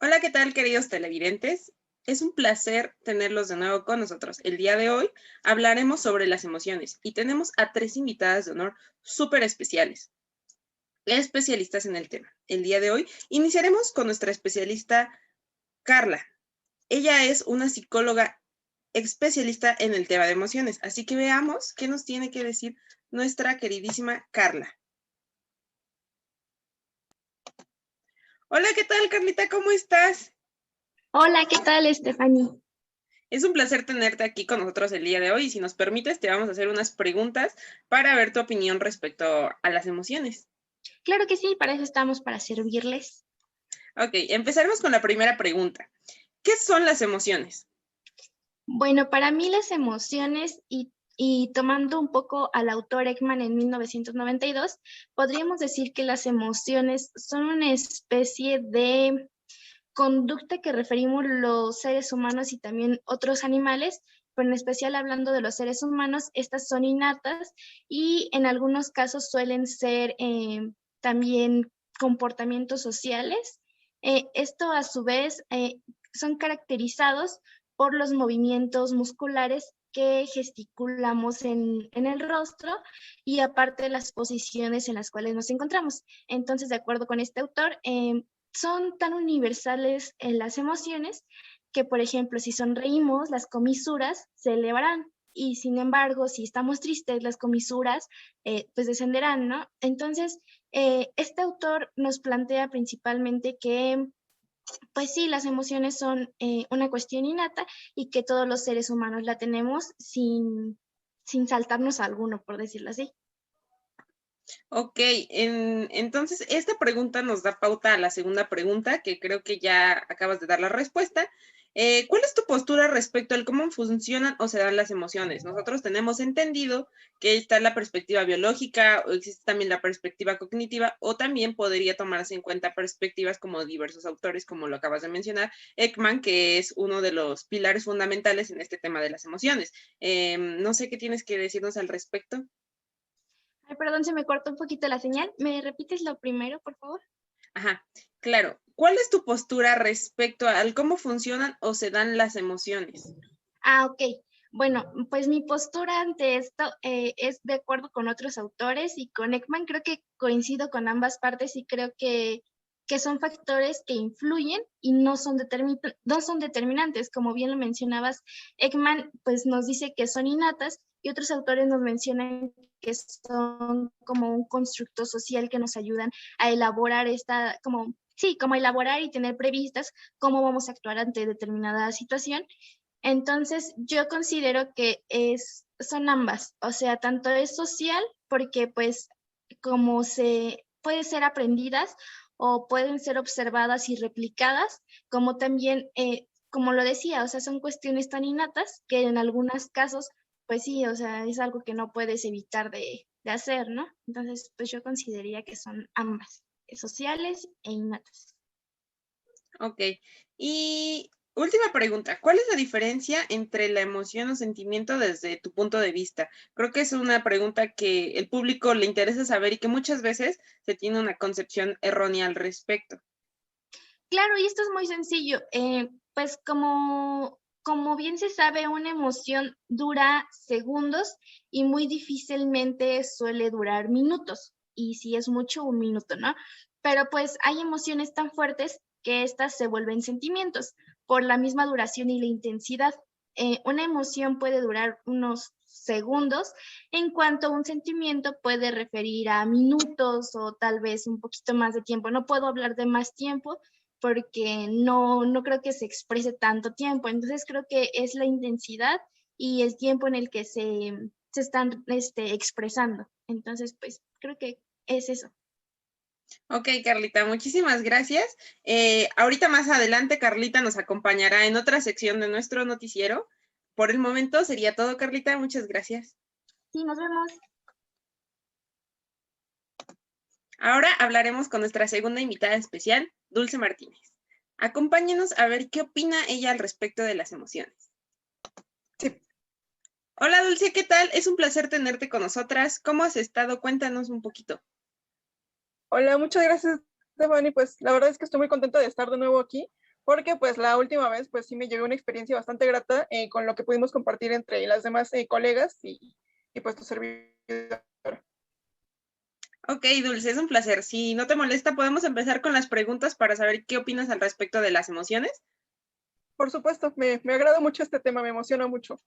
Hola, ¿qué tal, queridos televidentes? Es un placer tenerlos de nuevo con nosotros. El día de hoy hablaremos sobre las emociones y tenemos a 3 invitadas de honor súper especiales, especialistas en el tema. El día de hoy iniciaremos con nuestra especialista Carla. Ella es una psicóloga especialista en el tema de emociones, así que veamos qué nos tiene que decir nuestra queridísima Carla. Hola, ¿qué tal, Carlita? ¿Cómo estás? Hola, ¿qué tal, Stephanie? Es un placer tenerte aquí con nosotros el día de hoy y si nos permites te vamos a hacer unas preguntas para ver tu opinión respecto a las emociones. Claro que sí, para eso estamos, para servirles. Ok, empezaremos con la primera pregunta. ¿Qué son las emociones? Bueno, para mí las emociones y tomando un poco al autor Ekman en 1992, podríamos decir que las emociones son una especie de conducta que referimos los seres humanos y también otros animales, pero en especial hablando de los seres humanos, estas son innatas y en algunos casos suelen ser también comportamientos sociales. Esto a su vez son caracterizados por los movimientos musculares que gesticulamos en el rostro y aparte las posiciones en las cuales nos encontramos. Entonces, de acuerdo con este autor, son tan universales en las emociones que, por ejemplo, si sonreímos, las comisuras se elevarán y sin embargo, si estamos tristes, las comisuras pues descenderán, ¿no? Entonces, este autor nos plantea principalmente que, pues sí, las emociones son una cuestión innata y que todos los seres humanos la tenemos sin saltarnos a alguno, por decirlo así. Ok, entonces esta pregunta nos da pauta a la segunda pregunta, que creo que ya acabas de dar la respuesta. ¿Cuál es tu postura respecto al cómo funcionan o se dan las emociones? Nosotros tenemos entendido que está la perspectiva biológica, o existe también la perspectiva cognitiva, o también podría tomarse en cuenta perspectivas como diversos autores, como lo acabas de mencionar, Ekman, que es uno de los pilares fundamentales en este tema de las emociones. No sé qué tienes que decirnos al respecto. Ay, perdón, se me cortó un poquito la señal. ¿Me repites lo primero, por favor? Ajá, claro. ¿Cuál es tu postura respecto al cómo funcionan o se dan las emociones? Ah, ok. Bueno, pues mi postura ante esto es de acuerdo con otros autores y con Ekman. Creo que coincido con ambas partes y creo que son factores que influyen y no son determinantes. Como bien lo mencionabas, Ekman pues nos dice que son innatas y otros autores nos mencionan que son como un constructo social que nos ayudan a elaborar esta, como, sí, como elaborar y tener previstas cómo vamos a actuar ante determinada situación. Entonces, yo considero que son ambas, o sea, tanto es social, porque pues como se puede ser aprendidas o pueden ser observadas y replicadas, como también, como lo decía, o sea, son cuestiones tan innatas que en algunos casos, pues sí, o sea, es algo que no puedes evitar de hacer, ¿no? Entonces, pues yo consideraría que son ambas, sociales e innatas. Ok. Y última pregunta, ¿cuál es la diferencia entre la emoción o sentimiento desde tu punto de vista? Creo que es una pregunta que el público le interesa saber y que muchas veces se tiene una concepción errónea al respecto. Claro, y esto es muy sencillo. Pues como bien se sabe, una emoción dura segundos y muy difícilmente suele durar minutos. Y si es mucho, un minuto, ¿no? Pero pues hay emociones tan fuertes que estas se vuelven sentimientos por la misma duración y la intensidad. Una emoción puede durar unos segundos, en cuanto un sentimiento puede referir a minutos o tal vez un poquito más de tiempo. No puedo hablar de más tiempo porque no creo que se exprese tanto tiempo. Entonces creo que es la intensidad y el tiempo en el que se están expresando. Entonces, pues creo que es eso. Ok, Carlita, muchísimas gracias. Ahorita más adelante, Carlita nos acompañará en otra sección de nuestro noticiero. Por el momento sería todo, Carlita. Muchas gracias. Sí, nos vemos. Ahora hablaremos con nuestra segunda invitada especial, Dulce Martínez. Acompáñenos a ver qué opina ella al respecto de las emociones. Sí. Hola Dulce, ¿qué tal? Es un placer tenerte con nosotras. ¿Cómo has estado? Cuéntanos un poquito. Hola, muchas gracias, Stephanie. Pues la verdad es que estoy muy contenta de estar de nuevo aquí, porque pues la última vez pues sí me llevé una experiencia bastante grata con lo que pudimos compartir entre las demás colegas y pues tu servidor. Ok, Dulce, es un placer. Si no te molesta, podemos empezar con las preguntas para saber qué opinas al respecto de las emociones. Por supuesto, me agrada mucho este tema, me emociona mucho.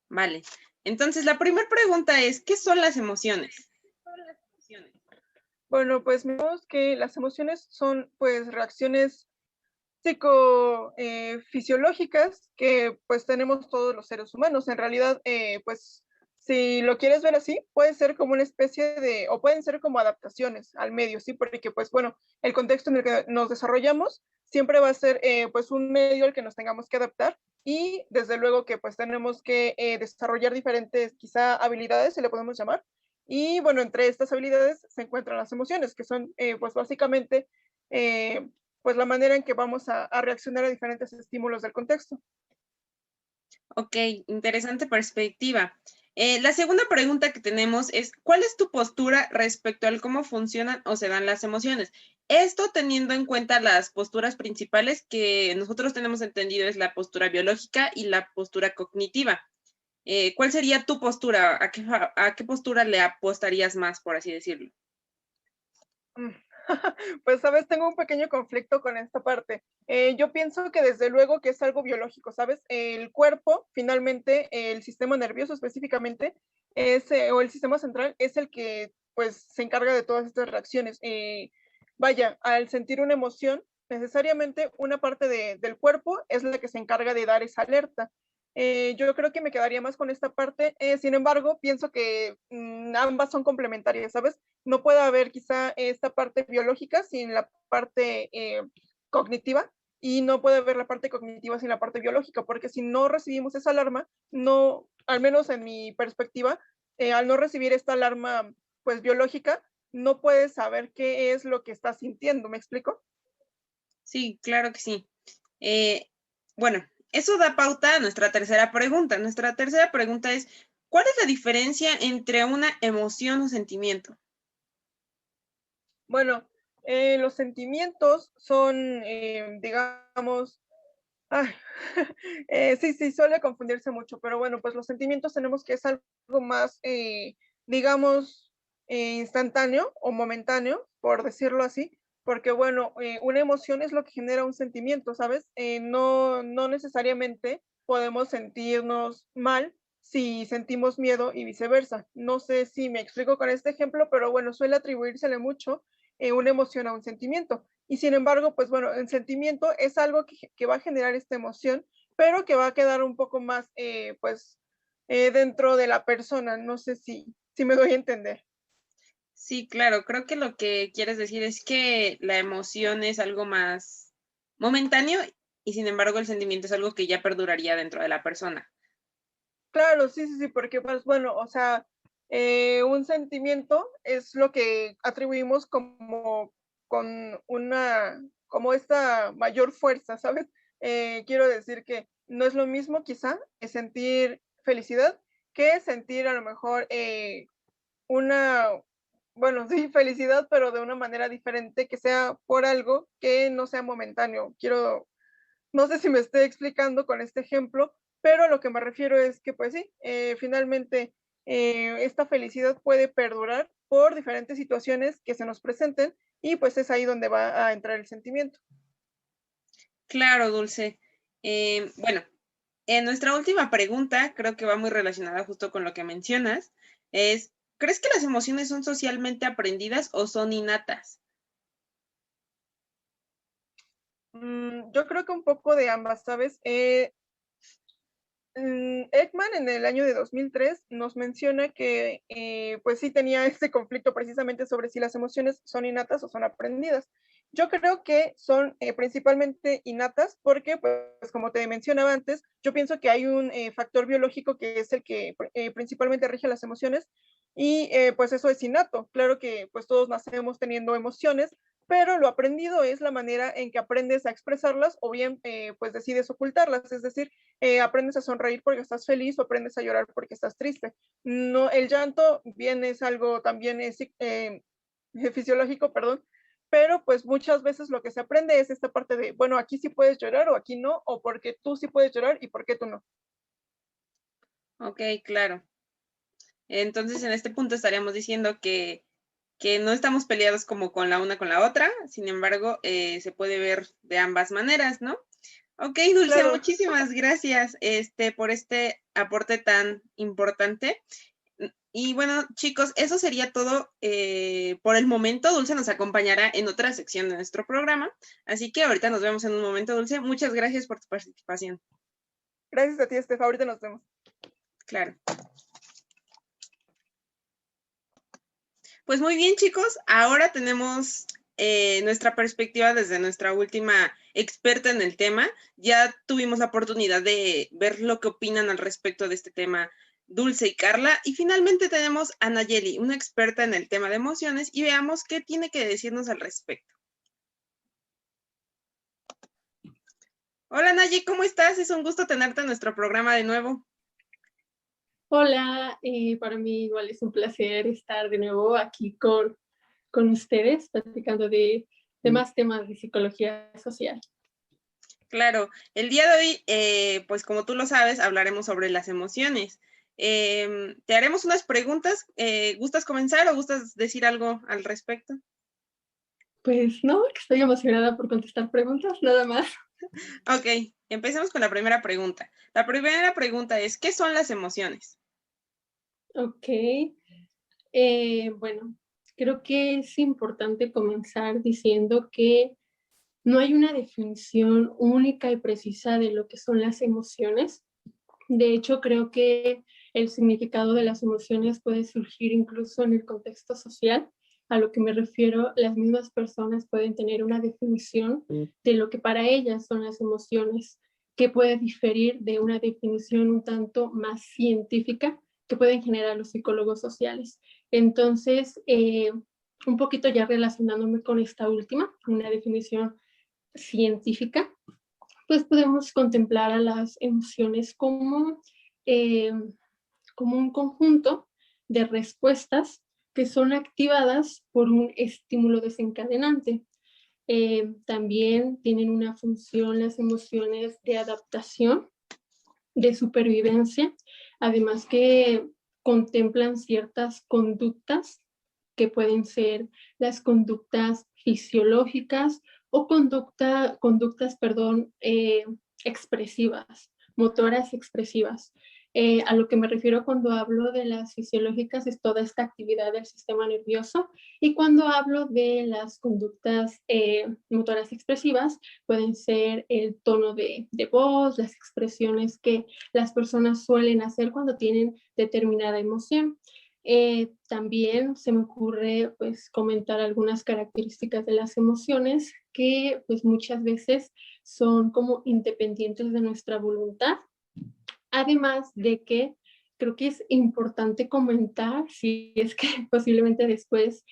Vale. Entonces, la primera pregunta es, ¿qué son las emociones? Bueno, pues vemos que las emociones son pues reacciones psicofisiológicas que pues tenemos todos los seres humanos. En realidad, pues si lo quieres ver así, puede ser como una especie de, o pueden ser como adaptaciones al medio, ¿sí? Porque pues bueno, el contexto en el que nos desarrollamos siempre va a ser pues un medio al que nos tengamos que adaptar y desde luego que pues tenemos que desarrollar diferentes quizá habilidades, si le podemos llamar. Y bueno, entre estas habilidades se encuentran las emociones, que son pues básicamente pues la manera en que vamos a reaccionar a diferentes estímulos del contexto. Ok, interesante perspectiva. La segunda pregunta que tenemos es, ¿cuál es tu postura respecto al cómo funcionan o se dan las emociones? Esto teniendo en cuenta las posturas principales que nosotros tenemos entendido es la postura biológica y la postura cognitiva. ¿Cuál sería tu postura? ¿A qué postura le apostarías más, por así decirlo? Pues, sabes, tengo un pequeño conflicto con esta parte. Yo pienso que desde luego que es algo biológico, ¿sabes? El cuerpo, finalmente, el sistema nervioso específicamente, o el sistema central, es el que, pues, se encarga de todas estas reacciones. Vaya, al sentir una emoción, necesariamente una parte del cuerpo es la que se encarga de dar esa alerta. Yo creo que me quedaría más con esta parte. Sin embargo, pienso que ambas son complementarias, ¿sabes? No puede haber quizá esta parte biológica sin la parte cognitiva y no puede haber la parte cognitiva sin la parte biológica, porque si no recibimos esa alarma, no, al menos en mi perspectiva, al no recibir esta alarma pues biológica, no puedes saber qué es lo que estás sintiendo, ¿me explico? Sí, claro que sí. Bueno, eso da pauta a nuestra tercera pregunta. Nuestra tercera pregunta es, ¿cuál es la diferencia entre una emoción o sentimiento? Bueno, los sentimientos son, digamos, ay, sí, suele confundirse mucho, pero bueno, pues los sentimientos tenemos que es algo más, digamos, instantáneo o momentáneo, por decirlo así, porque bueno, una emoción es lo que genera un sentimiento, ¿sabes? No necesariamente podemos sentirnos mal si sentimos miedo y viceversa. No sé si me explico con este ejemplo, pero bueno, suele atribuírsele mucho una emoción a un sentimiento. Y sin embargo, pues bueno, el sentimiento es algo que va a generar esta emoción, pero que va a quedar un poco más, pues, dentro de la persona. No sé si me doy a entender. Sí, claro, creo que lo que quieres decir es que la emoción es algo más momentáneo y sin embargo el sentimiento es algo que ya perduraría dentro de la persona. Claro, sí, porque pues bueno, o sea, un sentimiento es lo que atribuimos como con como esta mayor fuerza, ¿sabes? Quiero decir que no es lo mismo quizá sentir felicidad que sentir a lo mejor una, bueno, sí, felicidad, pero de una manera diferente, que sea por algo que no sea momentáneo. No sé si me estoy explicando con este ejemplo, pero a lo que me refiero es que, pues sí, finalmente esta felicidad puede perdurar por diferentes situaciones que se nos presenten y pues es ahí donde va a entrar el sentimiento. Claro, Dulce. Bueno, en nuestra última pregunta, creo que va muy relacionada justo con lo que mencionas, es, ¿crees que las emociones son socialmente aprendidas o son innatas? Yo creo que un poco de ambas, ¿sabes? Ekman en el año de 2003 nos menciona que pues sí tenía este conflicto precisamente sobre si las emociones son innatas o son aprendidas. Yo creo que son principalmente innatas porque, pues como te mencionaba antes, yo pienso que hay un factor biológico que es el que principalmente rige las emociones y pues eso es innato. Claro que pues todos nacemos teniendo emociones, pero lo aprendido es la manera en que aprendes a expresarlas o bien pues decides ocultarlas, es decir, aprendes a sonreír porque estás feliz o aprendes a llorar porque estás triste. No, el llanto bien es algo también fisiológico, perdón, pero pues muchas veces lo que se aprende es esta parte de, bueno, aquí sí puedes llorar o aquí no, o porque tú sí puedes llorar y por qué tú no. Ok, claro. Entonces, en este punto estaríamos diciendo que no estamos peleados como con la una con la otra, sin embargo, se puede ver de ambas maneras, ¿no? Ok, Dulce, Claro. muchísimas gracias por este aporte tan importante. Y bueno, chicos, eso sería todo por el momento. Dulce nos acompañará en otra sección de nuestro programa, así que ahorita nos vemos en un momento, Dulce. Muchas gracias por tu participación. Gracias a ti, Estefa. Ahorita nos vemos. Claro. Pues muy bien, chicos, ahora tenemos nuestra perspectiva desde nuestra última experta en el tema. Ya tuvimos la oportunidad de ver lo que opinan al respecto de este tema Dulce y Carla. Y finalmente tenemos a Nayeli, una experta en el tema de emociones, y veamos qué tiene que decirnos al respecto. Hola Nayeli, ¿cómo estás? Es un gusto tenerte en nuestro programa de nuevo. Hola, para mí igual es un placer estar de nuevo aquí con ustedes, platicando de más temas de psicología social. Claro, el día de hoy, pues como tú lo sabes, hablaremos sobre las emociones. Te haremos unas preguntas. ¿Gustas comenzar o gustas decir algo al respecto? Pues no, estoy emocionada por contestar preguntas, nada más. Ok, empecemos con la primera pregunta. La primera pregunta es, ¿qué son las emociones? Ok, bueno, creo que es importante comenzar diciendo que no hay una definición única y precisa de lo que son las emociones. De hecho, creo que el significado de las emociones puede surgir incluso en el contexto social. A lo que me refiero, las mismas personas pueden tener una definición de lo que para ellas son las emociones, que puede diferir de una definición un tanto más científica que pueden generar los psicólogos sociales. Entonces, un poquito ya relacionándome con esta última, una definición científica, pues podemos contemplar a las emociones como un conjunto de respuestas que son activadas por un estímulo desencadenante. También tienen una función las emociones de adaptación, de supervivencia, además que contemplan ciertas conductas que pueden ser las conductas fisiológicas o conductas, expresivas, motoras expresivas. A lo que me refiero cuando hablo de las fisiológicas es toda esta actividad del sistema nervioso, y cuando hablo de las conductas motoras expresivas pueden ser el tono de voz, las expresiones que las personas suelen hacer cuando tienen determinada emoción. También se me ocurre pues comentar algunas características de las emociones que pues muchas veces son como independientes de nuestra voluntad. Además de que creo que es importante comentar, si es que posiblemente después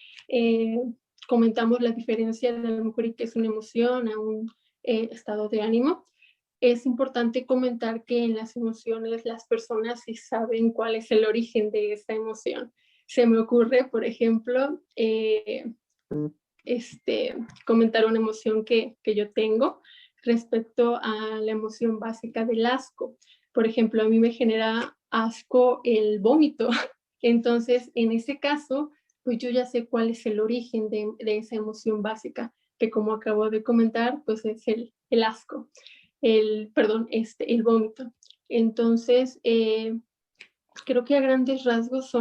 comentamos la diferencia de a lo mejor y qué es una emoción a un estado de ánimo, es importante comentar que en las emociones las personas sí saben cuál es el origen de esa emoción. Se me ocurre, por ejemplo, comentar una emoción que yo tengo respecto a la emoción básica del asco. Por ejemplo, a mí me genera asco el vómito. Entonces, en ese caso, pues yo ya sé cuál es el origen de esa emoción básica, que como acabo de comentar, pues es el asco, el vómito. Entonces, creo que a grandes rasgos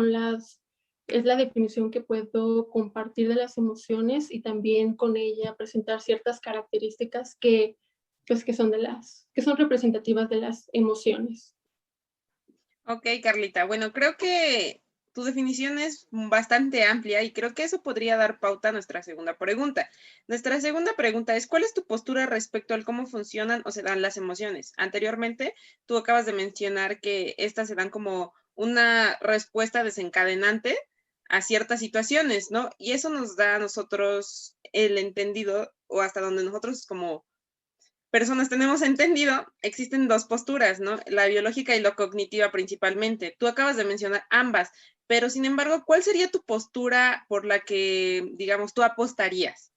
es la definición que puedo compartir de las emociones, y también con ella presentar ciertas características que son representativas de las emociones. Ok, Carlita. Bueno, creo que tu definición es bastante amplia y creo que eso podría dar pauta a nuestra segunda pregunta. Nuestra segunda pregunta es, ¿cuál es tu postura respecto al cómo funcionan o se dan las emociones? Anteriormente, tú acabas de mencionar que estas se dan como una respuesta desencadenante a ciertas situaciones, ¿no? Y eso nos da a nosotros el entendido, o hasta donde nosotros como personas tenemos entendido, existen dos posturas, ¿no? La biológica y la cognitiva principalmente. Tú acabas de mencionar ambas, pero sin embargo, ¿cuál sería tu postura por la que, digamos, tú apostarías?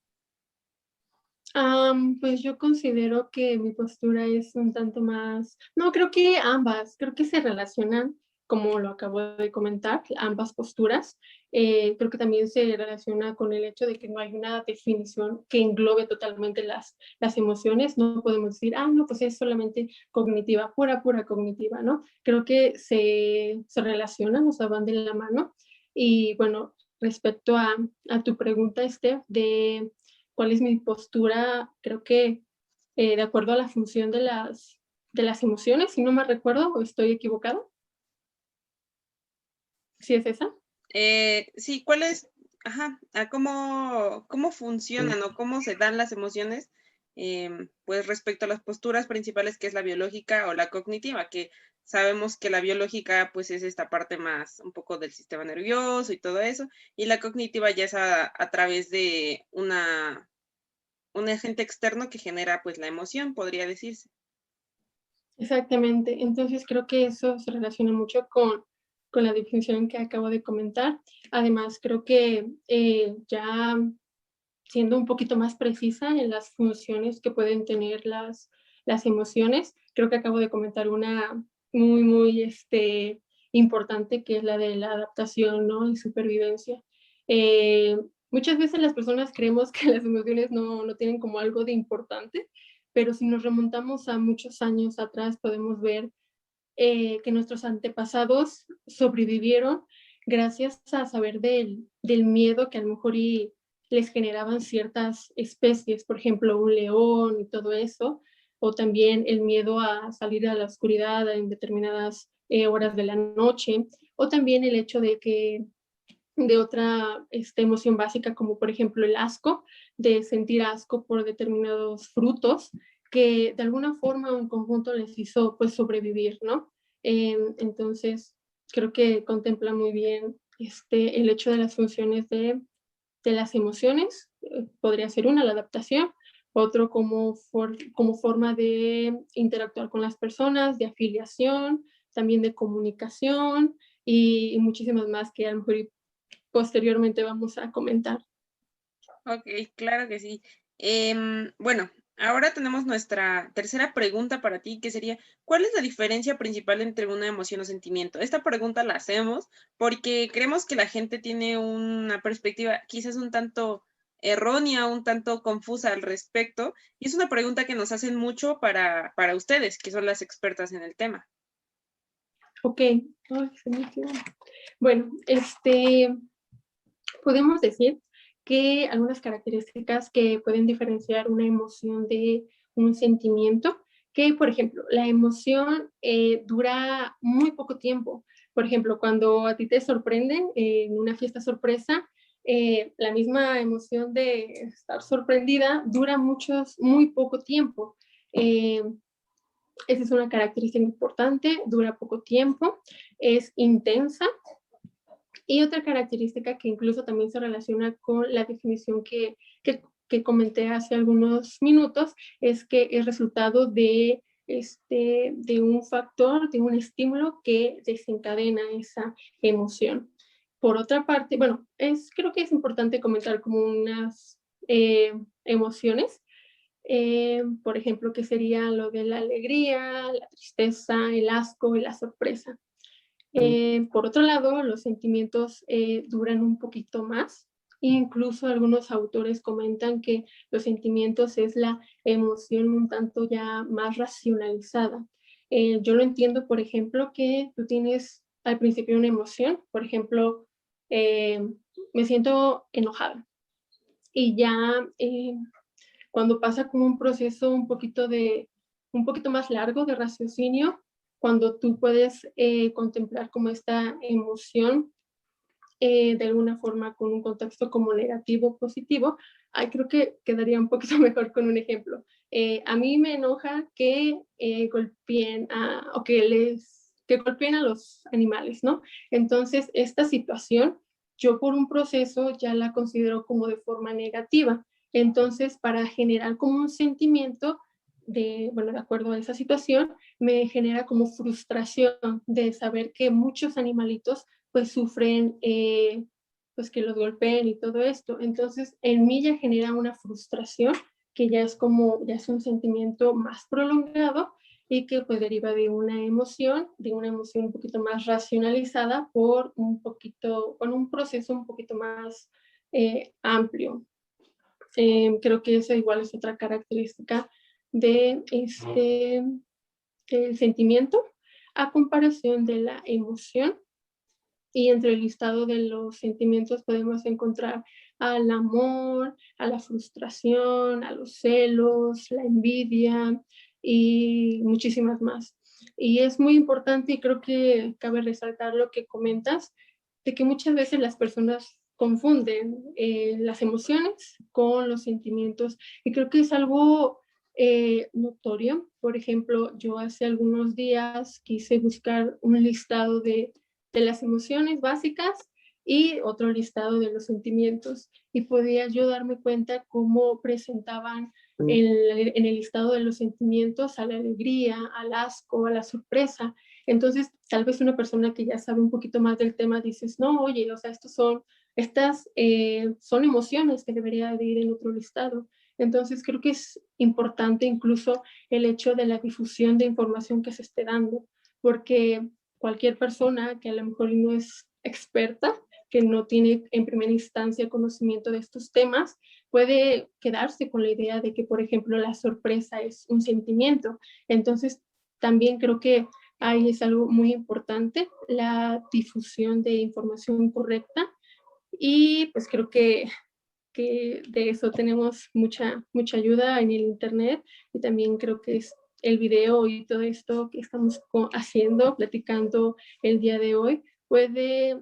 Pues yo considero que mi postura es un tanto más, no, creo que ambas, creo que se relacionan, como lo acabo de comentar, ambas posturas. Creo que también se relaciona con el hecho de que no hay una definición que englobe totalmente las emociones. No podemos decir, no, pues es solamente cognitiva, pura cognitiva, ¿no? Creo que se relacionan, o sea, van de la mano. Y bueno, respecto a tu pregunta, Steph, de cuál es mi postura, creo que de acuerdo a la función de las emociones, si no me recuerdo o estoy equivocada. ¿Sí es esa? Sí, ¿cuál es, cómo funcionan o cómo se dan las emociones? Pues respecto a las posturas principales, que es la biológica o la cognitiva, que sabemos que la biológica pues es esta parte más un poco del sistema nervioso y todo eso, y la cognitiva ya es a través de un agente externo que genera pues la emoción, podría decirse. Exactamente. Entonces creo que eso se relaciona mucho con la definición que acabo de comentar. Además, creo que ya siendo un poquito más precisa en las funciones que pueden tener las emociones, creo que acabo de comentar una muy importante, que es la de la adaptación, ¿no? Y supervivencia. Muchas veces las personas creemos que las emociones no tienen como algo de importante, pero si nos remontamos a muchos años atrás, podemos ver que nuestros antepasados sobrevivieron gracias a saber del miedo que a lo mejor les generaban ciertas especies, por ejemplo, un león y todo eso, o también el miedo a salir a la oscuridad en determinadas horas de la noche, o también el hecho de otra emoción básica, como por ejemplo el asco, de sentir asco por determinados frutos, que de alguna forma o en conjunto les hizo pues sobrevivir, ¿no? Entonces, creo que contempla muy bien el hecho de las funciones de las emociones. Podría ser una, la adaptación, otro como forma de interactuar con las personas, de afiliación, también de comunicación y muchísimas más que a lo mejor posteriormente vamos a comentar. Ok, claro que sí. Bueno, ahora tenemos nuestra tercera pregunta para ti, que sería, ¿cuál es la diferencia principal entre una emoción o sentimiento? Esta pregunta la hacemos porque creemos que la gente tiene una perspectiva quizás un tanto errónea, un tanto confusa al respecto, y es una pregunta que nos hacen mucho para ustedes, que son las expertas en el tema. Ok. Ay, se me quedó. Bueno, podemos decir que algunas características que pueden diferenciar una emoción de un sentimiento, que por ejemplo, la emoción dura muy poco tiempo. Por ejemplo, cuando a ti te sorprenden en una fiesta sorpresa, la misma emoción de estar sorprendida dura muy poco tiempo. Esa es una característica importante, dura poco tiempo, es intensa. Y otra característica que incluso también se relaciona con la definición que comenté hace algunos minutos es que es resultado de un factor, de un estímulo que desencadena esa emoción. Por otra parte, bueno, creo que es importante comentar como unas emociones, por ejemplo, que sería lo de la alegría, la tristeza, el asco y la sorpresa. Por otro lado, los sentimientos duran un poquito más. Incluso algunos autores comentan que los sentimientos es la emoción un tanto ya más racionalizada. Yo lo entiendo, por ejemplo, que tú tienes al principio una emoción, por ejemplo, me siento enojada. Y ya cuando pasa como un proceso un poquito más largo de raciocinio, cuando tú puedes contemplar como esta emoción de alguna forma con un contexto como negativo o positivo, creo que quedaría un poquito mejor con un ejemplo. A mí me enoja que golpeen que golpeen a los animales, ¿no? Entonces, esta situación, yo por un proceso ya la considero como de forma negativa. Entonces, para generar como un sentimiento de acuerdo a esa situación, me genera como frustración de saber que muchos animalitos pues sufren, pues que los golpeen y todo esto. Entonces, en mí ya genera una frustración que ya es un sentimiento más prolongado y que pues deriva de una emoción un poquito más racionalizada con un proceso un poquito más amplio. Creo que esa igual es otra característica de el sentimiento a comparación de la emoción. Y entre el listado de los sentimientos podemos encontrar al amor, a la frustración, a los celos, la envidia y muchísimas más. Y es muy importante, y creo que cabe resaltar lo que comentas, de que muchas veces las personas confunden las emociones con los sentimientos. Y creo que es algo notorio. Por ejemplo, yo hace algunos días quise buscar un listado de las emociones básicas y otro listado de los sentimientos. Y podía yo darme cuenta cómo presentaban en el listado de los sentimientos a la alegría, al asco, a la sorpresa. Entonces, tal vez una persona que ya sabe un poquito más del tema dices, no, oye, o sea, estas son emociones que debería de ir en otro listado. Entonces, creo que es importante incluso el hecho de la difusión de información que se esté dando, porque cualquier persona que a lo mejor no es experta, que no tiene en primera instancia conocimiento de estos temas, puede quedarse con la idea de que, por ejemplo, la sorpresa es un sentimiento. Entonces, también creo que ahí es algo muy importante, la difusión de información correcta. Y pues creo que de eso tenemos mucha ayuda en el internet, y también creo que es el video y todo esto que estamos platicando el día de hoy, puede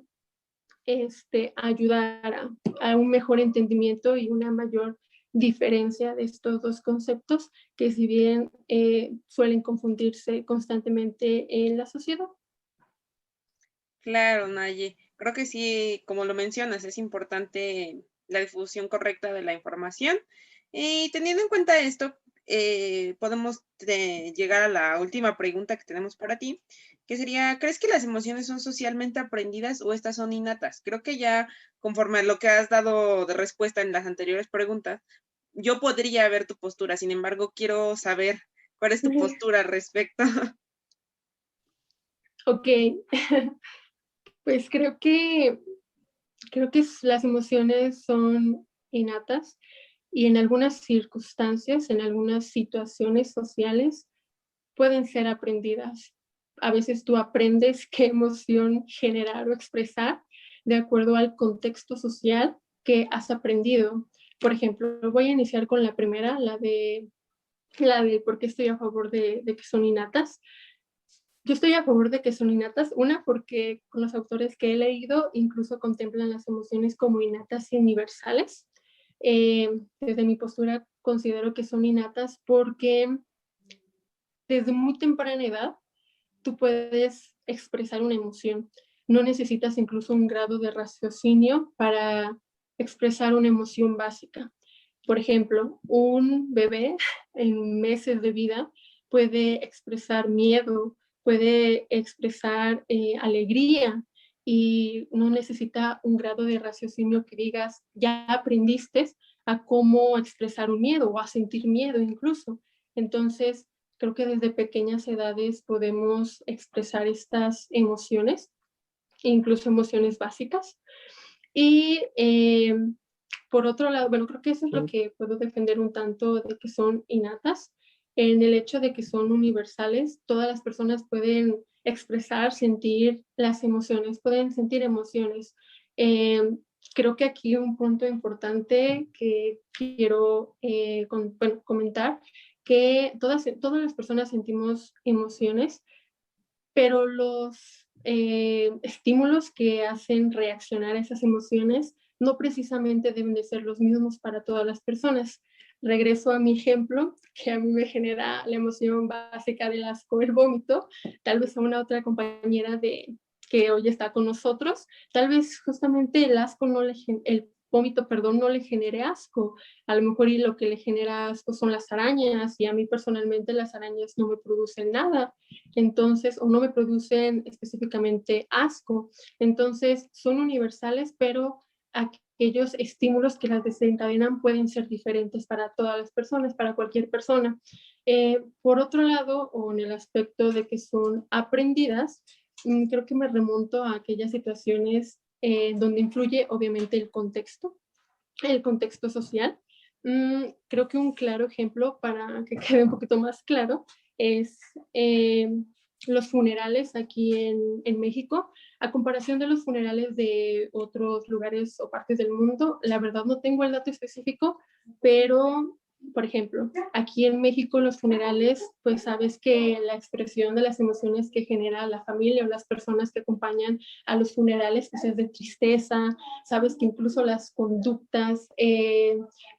ayudar a un mejor entendimiento y una mayor diferencia de estos dos conceptos que, si bien suelen confundirse constantemente en la sociedad. Claro, Naye. Creo que sí, como lo mencionas, es importante la difusión correcta de la información. Y teniendo en cuenta esto, podemos llegar a la última pregunta que tenemos para ti, que sería, ¿crees que las emociones son socialmente aprendidas o estas son innatas? Creo que ya conforme a lo que has dado de respuesta en las anteriores preguntas, yo podría ver tu postura. Sin embargo, quiero saber cuál es tu postura al respecto. Ok, pues creo que las emociones son innatas, y en algunas circunstancias, en algunas situaciones sociales, pueden ser aprendidas. A veces tú aprendes qué emoción generar o expresar de acuerdo al contexto social que has aprendido. Por ejemplo, voy a iniciar con la primera, la de por qué estoy a favor de que son innatas. Yo estoy a favor de que son innatas, una, porque con los autores que he leído incluso contemplan las emociones como innatas y universales. Desde mi postura considero que son innatas porque desde muy temprana edad tú puedes expresar una emoción. No necesitas incluso un grado de raciocinio para expresar una emoción básica. Por ejemplo, un bebé en meses de vida puede expresar miedo, puede expresar alegría, y no necesita un grado de raciocinio que digas, ya aprendiste a cómo expresar un miedo o a sentir miedo incluso. Entonces, creo que desde pequeñas edades podemos expresar estas emociones, incluso emociones básicas. Y por otro lado, bueno, creo que eso es lo que puedo defender un tanto de que son innatas, en el hecho de que son universales. Todas las personas pueden expresar, sentir las emociones, pueden sentir emociones. Creo que aquí un punto importante que quiero comentar, que todas las personas sentimos emociones, pero los estímulos que hacen reaccionar a esas emociones no precisamente deben de ser los mismos para todas las personas. Regreso a mi ejemplo, que a mí me genera la emoción básica del asco, el vómito. Tal vez a una otra compañera que hoy está con nosotros, tal vez justamente el vómito, no le genere asco. A lo mejor y lo que le genera asco son las arañas, y a mí personalmente las arañas no me producen nada. Entonces, o no me producen específicamente asco. Entonces, son universales, pero aquí aquellos estímulos que las desencadenan pueden ser diferentes para todas las personas, para cualquier persona. Por otro lado, o en el aspecto de que son aprendidas, creo que me remonto a aquellas situaciones donde influye obviamente el contexto social. Creo que un claro ejemplo para que quede un poquito más claro es los funerales aquí en México. A comparación de los funerales de otros lugares o partes del mundo, la verdad no tengo el dato específico, pero por ejemplo, aquí en México los funerales, pues sabes que la expresión de las emociones que genera la familia o las personas que acompañan a los funerales pues es de tristeza. Sabes que incluso las conductas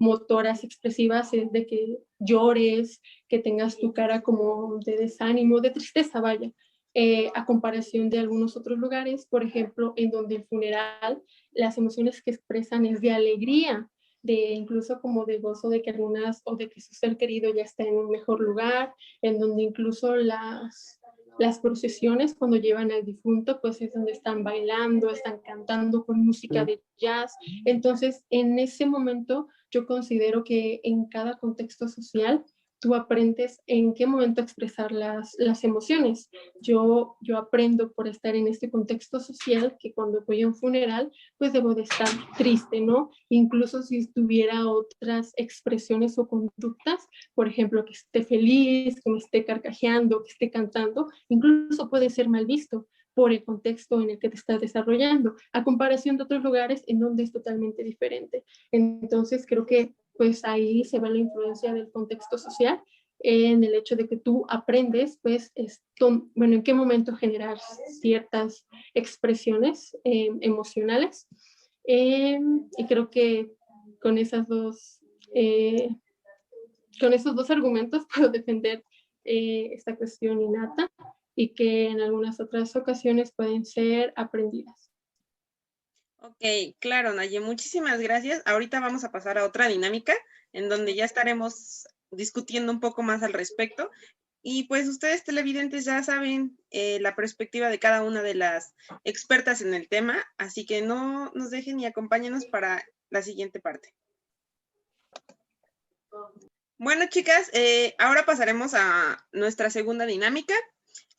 motoras expresivas es de que llores, que tengas tu cara como de desánimo, de tristeza, vaya. A comparación de algunos otros lugares, por ejemplo, en donde el funeral, las emociones que expresan es de alegría, de incluso como de gozo de que algunas, o de que su ser querido ya está en un mejor lugar, en donde incluso las procesiones cuando llevan al difunto, pues es donde están bailando, están cantando con música de jazz. Entonces, en ese momento, yo considero que en cada contexto social, tú aprendes en qué momento expresar las emociones. Yo aprendo por estar en este contexto social que cuando voy a un funeral, pues debo de estar triste, ¿no? Incluso si tuviera otras expresiones o conductas, por ejemplo, que esté feliz, que me esté carcajeando, que esté cantando, incluso puede ser mal visto por el contexto en el que te estás desarrollando, a comparación de otros lugares en donde es totalmente diferente. Entonces, creo que pues ahí se ve la influencia del contexto social en el hecho de que tú aprendes, pues, bueno, en qué momento generar ciertas expresiones emocionales. Y creo que con esos dos argumentos puedo defender esta cuestión innata y que en algunas otras ocasiones pueden ser aprendidas. Ok, claro, Naye, muchísimas gracias. Ahorita vamos a pasar a otra dinámica en donde ya estaremos discutiendo un poco más al respecto. Y pues ustedes televidentes ya saben la perspectiva de cada una de las expertas en el tema, así que no nos dejen y acompáñenos para la siguiente parte. Bueno, chicas, ahora pasaremos a nuestra segunda dinámica.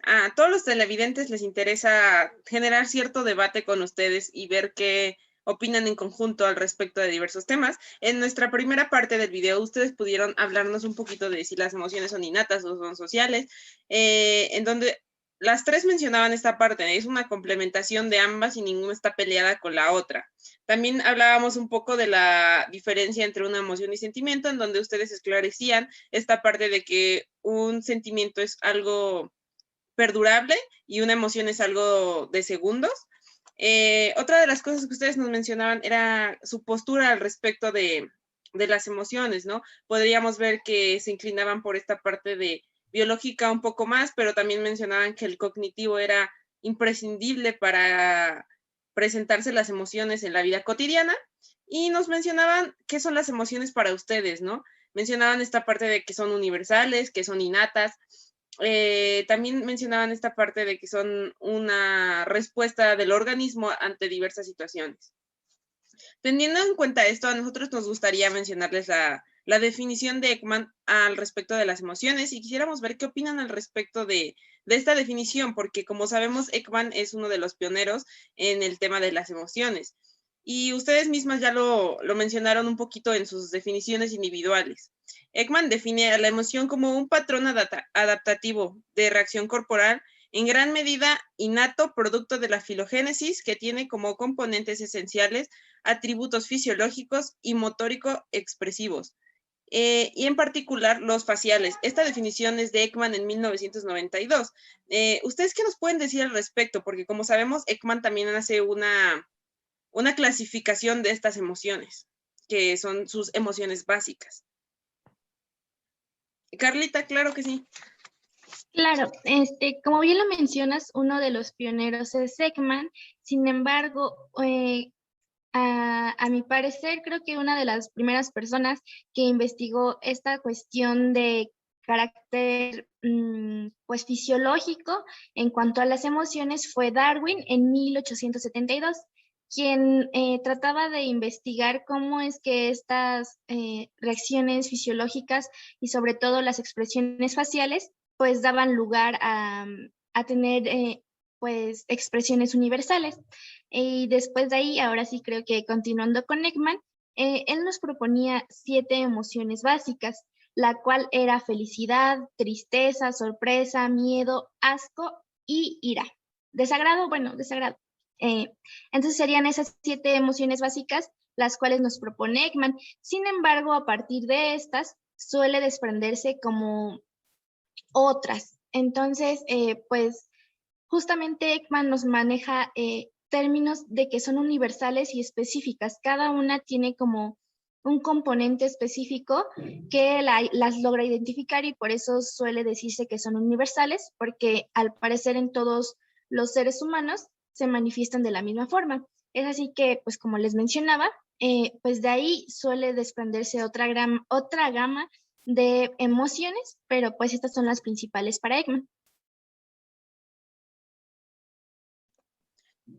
A todos los televidentes les interesa generar cierto debate con ustedes y ver qué opinan en conjunto al respecto de diversos temas. En nuestra primera parte del video, ustedes pudieron hablarnos un poquito de si las emociones son innatas o son sociales, en donde las tres mencionaban esta parte, es una complementación de ambas y ninguna está peleada con la otra. También hablábamos un poco de la diferencia entre una emoción y sentimiento, en donde ustedes esclarecían esta parte de que un sentimiento es algo perdurable y una emoción es algo de segundos. Otra de las cosas que ustedes nos mencionaban era su postura al respecto de las emociones, ¿no? Podríamos ver que se inclinaban por esta parte de biológica un poco más, pero también mencionaban que el cognitivo era imprescindible para presentarse las emociones en la vida cotidiana, y nos mencionaban qué son las emociones para ustedes, ¿no? Mencionaban esta parte de que son universales, que son innatas. También mencionaban esta parte de que son una respuesta del organismo ante diversas situaciones. Teniendo en cuenta esto, a nosotros nos gustaría mencionarles la definición de Ekman al respecto de las emociones y quisiéramos ver qué opinan al respecto de esta definición, porque como sabemos, Ekman es uno de los pioneros en el tema de las emociones. Y ustedes mismas ya lo mencionaron un poquito en sus definiciones individuales. Ekman define a la emoción como un patrón adaptativo de reacción corporal en gran medida innato, producto de la filogénesis, que tiene como componentes esenciales atributos fisiológicos y motórico-expresivos, y en particular los faciales. Esta definición es de Ekman en 1992. ¿Ustedes qué nos pueden decir al respecto? Porque como sabemos, Ekman también hace una clasificación de estas emociones, que son sus emociones básicas. Carlita, claro que sí. Claro, como bien lo mencionas, uno de los pioneros es Ekman. Sin embargo, a mi parecer, creo que una de las primeras personas que investigó esta cuestión de carácter pues fisiológico en cuanto a las emociones fue Darwin en 1872. quien trataba de investigar cómo es que estas reacciones fisiológicas y sobre todo las expresiones faciales, pues daban lugar a tener pues expresiones universales. Y después de ahí, ahora sí creo que continuando con Ekman, él nos proponía 7 emociones básicas, la cual era felicidad, tristeza, sorpresa, miedo, asco y ira. Desagrado, bueno, desagrado. Entonces serían esas 7 emociones básicas las cuales nos propone Ekman. Sin embargo, a partir de estas suele desprenderse como otras. Entonces, pues justamente Ekman nos maneja términos de que son universales y específicas. Cada una tiene como un componente específico que las logra identificar y por eso suele decirse que son universales, porque al parecer en todos los seres humanos se manifiestan de la misma forma. Es así que, pues como les mencionaba, pues de ahí suele desprenderse otra gama de emociones, pero pues estas son las principales para Ekman.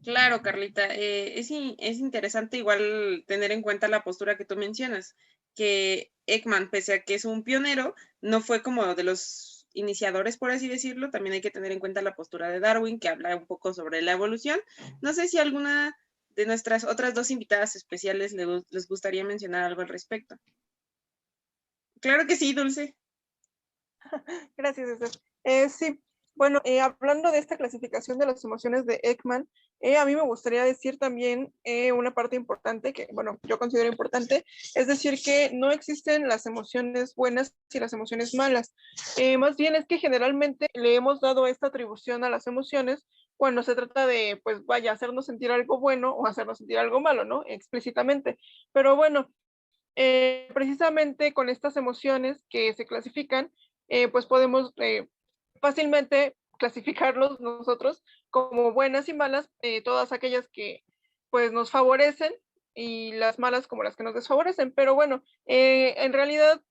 Claro, Carlita, es interesante igual tener en cuenta la postura que tú mencionas, que Ekman, pese a que es un pionero, no fue como de los iniciadores, por así decirlo. También hay que tener en cuenta la postura de Darwin, que habla un poco sobre la evolución. No sé si alguna de nuestras otras 2 invitadas especiales les gustaría mencionar algo al respecto. Claro que sí, Dulce. Gracias, Esther. Sí, bueno, hablando de esta clasificación de las emociones de Ekman, a mí me gustaría decir también una parte importante que, bueno, yo considero importante, es decir, que no existen las emociones buenas y las emociones malas. Más bien es que generalmente le hemos dado esta atribución a las emociones cuando se trata de, pues vaya, hacernos sentir algo bueno o hacernos sentir algo malo, ¿no? Explícitamente. Pero bueno, precisamente con estas emociones que se clasifican, pues podemos fácilmente clasificarlos nosotros como buenas y malas, todas aquellas que pues nos favorecen y las malas como las que nos desfavorecen. Pero bueno, en realidad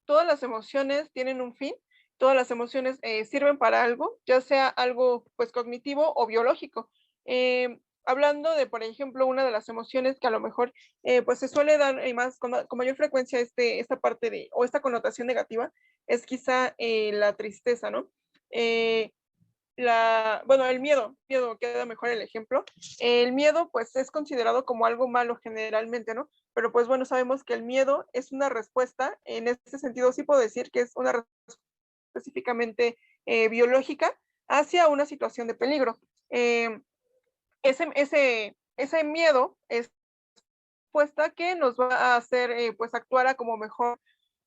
todas las emociones tienen un fin, todas las emociones sirven para algo, ya sea algo pues cognitivo o biológico. Hablando de, por ejemplo, una de las emociones que a lo mejor pues se suele dar más con mayor frecuencia esta parte de, o esta connotación negativa, es quizá la tristeza, ¿no? Bueno, el miedo queda mejor el ejemplo. El miedo pues es considerado como algo malo generalmente, ¿no? Pero pues bueno, sabemos que el miedo es una respuesta, en ese sentido sí puedo decir que es una respuesta específicamente biológica hacia una situación de peligro. Ese miedo es respuesta que nos va a hacer pues actuar a como mejor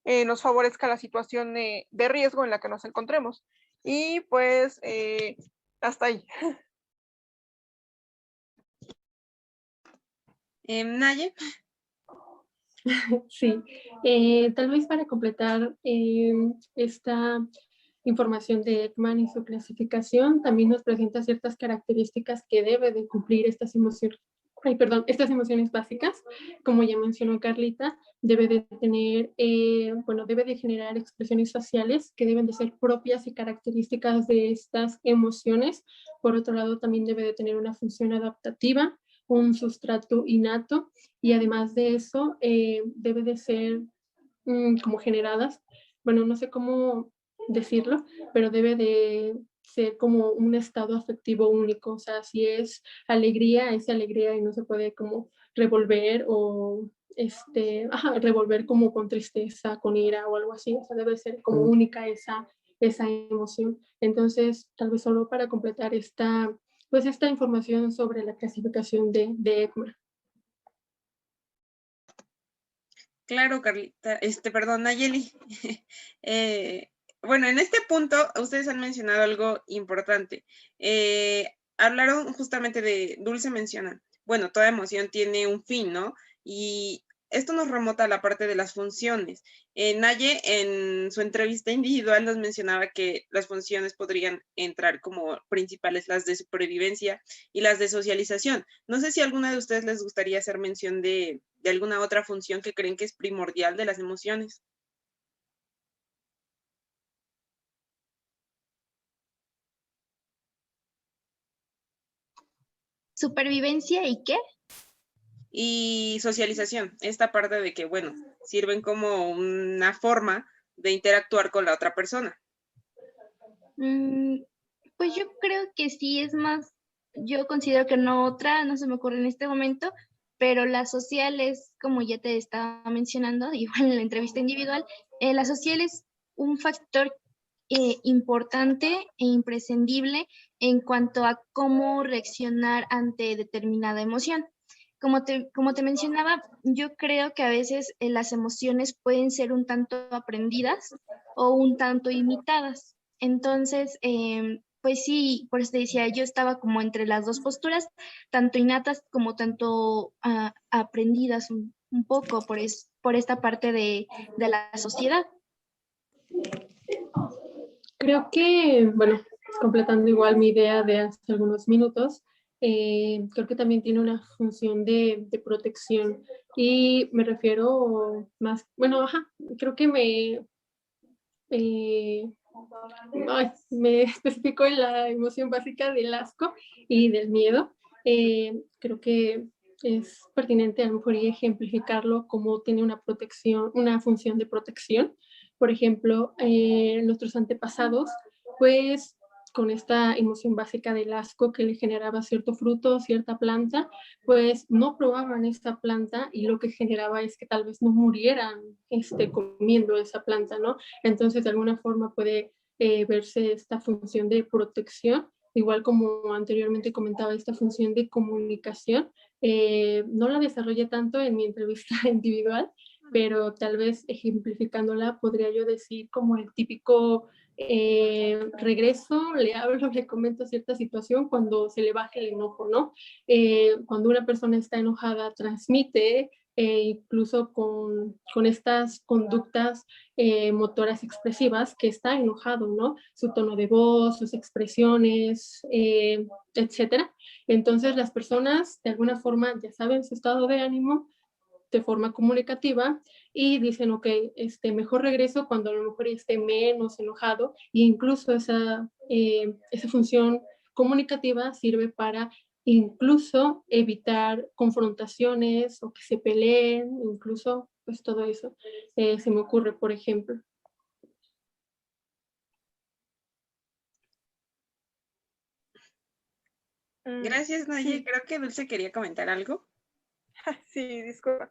nos favorezca la situación de riesgo en la que nos encontremos. Y pues hasta ahí. Naye. Sí, tal vez para completar esta información de Ekman y su clasificación, también nos presenta ciertas características que debe de cumplir estas emociones básicas. Como ya mencionó Carlita, debe de tener, debe de generar expresiones faciales que deben de ser propias y características de estas emociones. Por otro lado, también debe de tener una función adaptativa, un sustrato innato, y además de eso, debe de ser como generadas, bueno, no sé cómo decirlo, pero debe de ser como un estado afectivo único. O sea, si es alegría, es alegría y no se puede como revolver o revolver como con tristeza, con ira o algo así. O sea, debe ser como única esa emoción. Entonces, tal vez solo para completar esta información sobre la clasificación de Ekman. Claro, Carlita, perdón, Nayeli. Bueno, en este punto ustedes han mencionado algo importante. Hablaron justamente de, Dulce menciona, bueno, toda emoción tiene un fin, ¿no? Y esto nos remota a la parte de las funciones. Naye en su entrevista individual nos mencionaba que las funciones podrían entrar como principales las de supervivencia y las de socialización. No sé si a alguna de ustedes les gustaría hacer mención de alguna otra función que creen que es primordial de las emociones. ¿Supervivencia y qué? y socialización, esta parte de que, bueno, sirven como una forma de interactuar con la otra persona. Pues yo creo que sí, es más, yo considero que no se me ocurre en este momento, pero la social es, como ya te estaba mencionando, igual en la entrevista individual, la social es un factor importante e imprescindible en cuanto a cómo reaccionar ante determinada emoción. Como te mencionaba, yo creo que a veces las emociones pueden ser un tanto aprendidas o un tanto imitadas. Entonces, pues sí, por eso te decía, yo estaba como entre las dos posturas, tanto innatas como tanto aprendidas un poco por esta parte de la sociedad. Creo que, bueno, completando igual mi idea de hace algunos minutos, creo que también tiene una función de protección y me refiero más, bueno, ajá, creo que eh, me especifico en la emoción básica del asco y del miedo. Creo que es pertinente a lo mejor ejemplificarlo como tiene una protección, una función de protección. Por ejemplo, nuestros antepasados, pues con esta emoción básica del asco que le generaba cierto fruto, cierta planta, pues no probaban esta planta y lo que generaba es que tal vez no murieran comiendo esa planta, ¿no? Entonces, de alguna forma puede verse esta función de protección, igual como anteriormente comentaba, esta función de comunicación. No la desarrollé tanto en mi entrevista individual, pero tal vez ejemplificándola podría yo decir como el típico regreso, le hablo, le comento cierta situación cuando se le baja el enojo, ¿no? Cuando una persona está enojada, transmite incluso con estas conductas motoras expresivas que está enojado, ¿no? Su tono de voz, sus expresiones, etcétera. Entonces las personas de alguna forma ya saben su estado de ánimo de forma comunicativa y dicen, ok, mejor regreso cuando a lo mejor esté menos enojado e incluso esa función comunicativa sirve para incluso evitar confrontaciones o que se peleen, incluso pues todo eso se me ocurre, por ejemplo. Gracias, Naye. Sí. Creo que Dulce quería comentar algo. Sí, disculpa.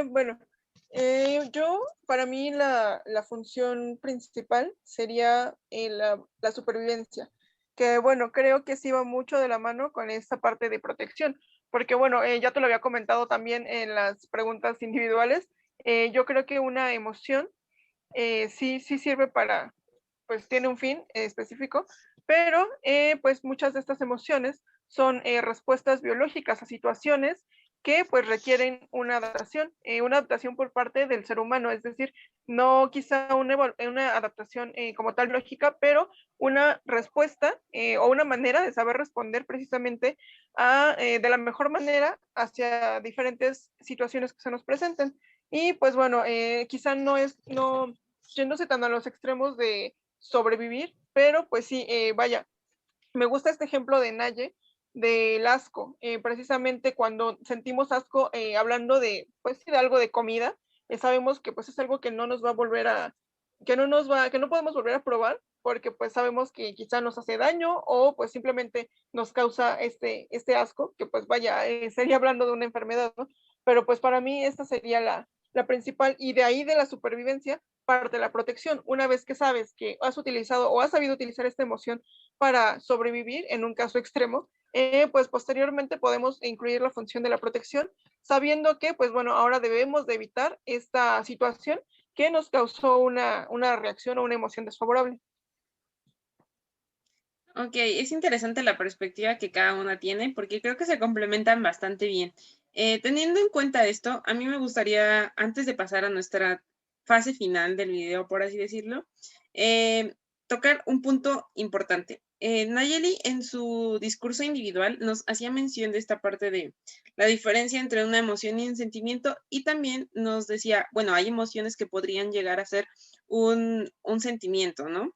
Bueno, yo, para mí la función principal sería la supervivencia, que bueno, creo que sí va mucho de la mano con esta parte de protección, porque bueno, ya te lo había comentado también en las preguntas individuales, yo creo que una emoción sí sirve para, pues tiene un fin específico, pero pues muchas de estas emociones son respuestas biológicas a situaciones que pues requieren una adaptación por parte del ser humano, es decir, no quizá una adaptación como tal lógica, pero una respuesta o una manera de saber responder precisamente de la mejor manera hacia diferentes situaciones que se nos presenten. Y pues bueno, quizá no yéndose tan a los extremos de sobrevivir, pero pues sí, vaya, me gusta este ejemplo de Naye, del asco, precisamente cuando sentimos asco, hablando de, pues sí, de algo de comida, sabemos que pues es algo que no nos va a volver que no podemos volver a probar, porque pues sabemos que quizá nos hace daño o pues simplemente nos causa este asco, que pues vaya, sería hablando de una enfermedad, ¿no? Pero pues para mí esta sería la principal, y de ahí de la supervivencia parte la protección. Una vez que sabes que has utilizado o has sabido utilizar esta emoción para sobrevivir en un caso extremo, pues posteriormente podemos incluir la función de la protección, sabiendo que, pues bueno, ahora debemos de evitar esta situación que nos causó una reacción o una emoción desfavorable. Ok, es interesante la perspectiva que cada una tiene porque creo que se complementan bastante bien. Teniendo en cuenta esto, a mí me gustaría, antes de pasar a nuestra fase final del video, por así decirlo, tocar un punto importante. Nayeli en su discurso individual nos hacía mención de esta parte de la diferencia entre una emoción y un sentimiento y también nos decía, bueno, hay emociones que podrían llegar a ser un sentimiento, ¿no?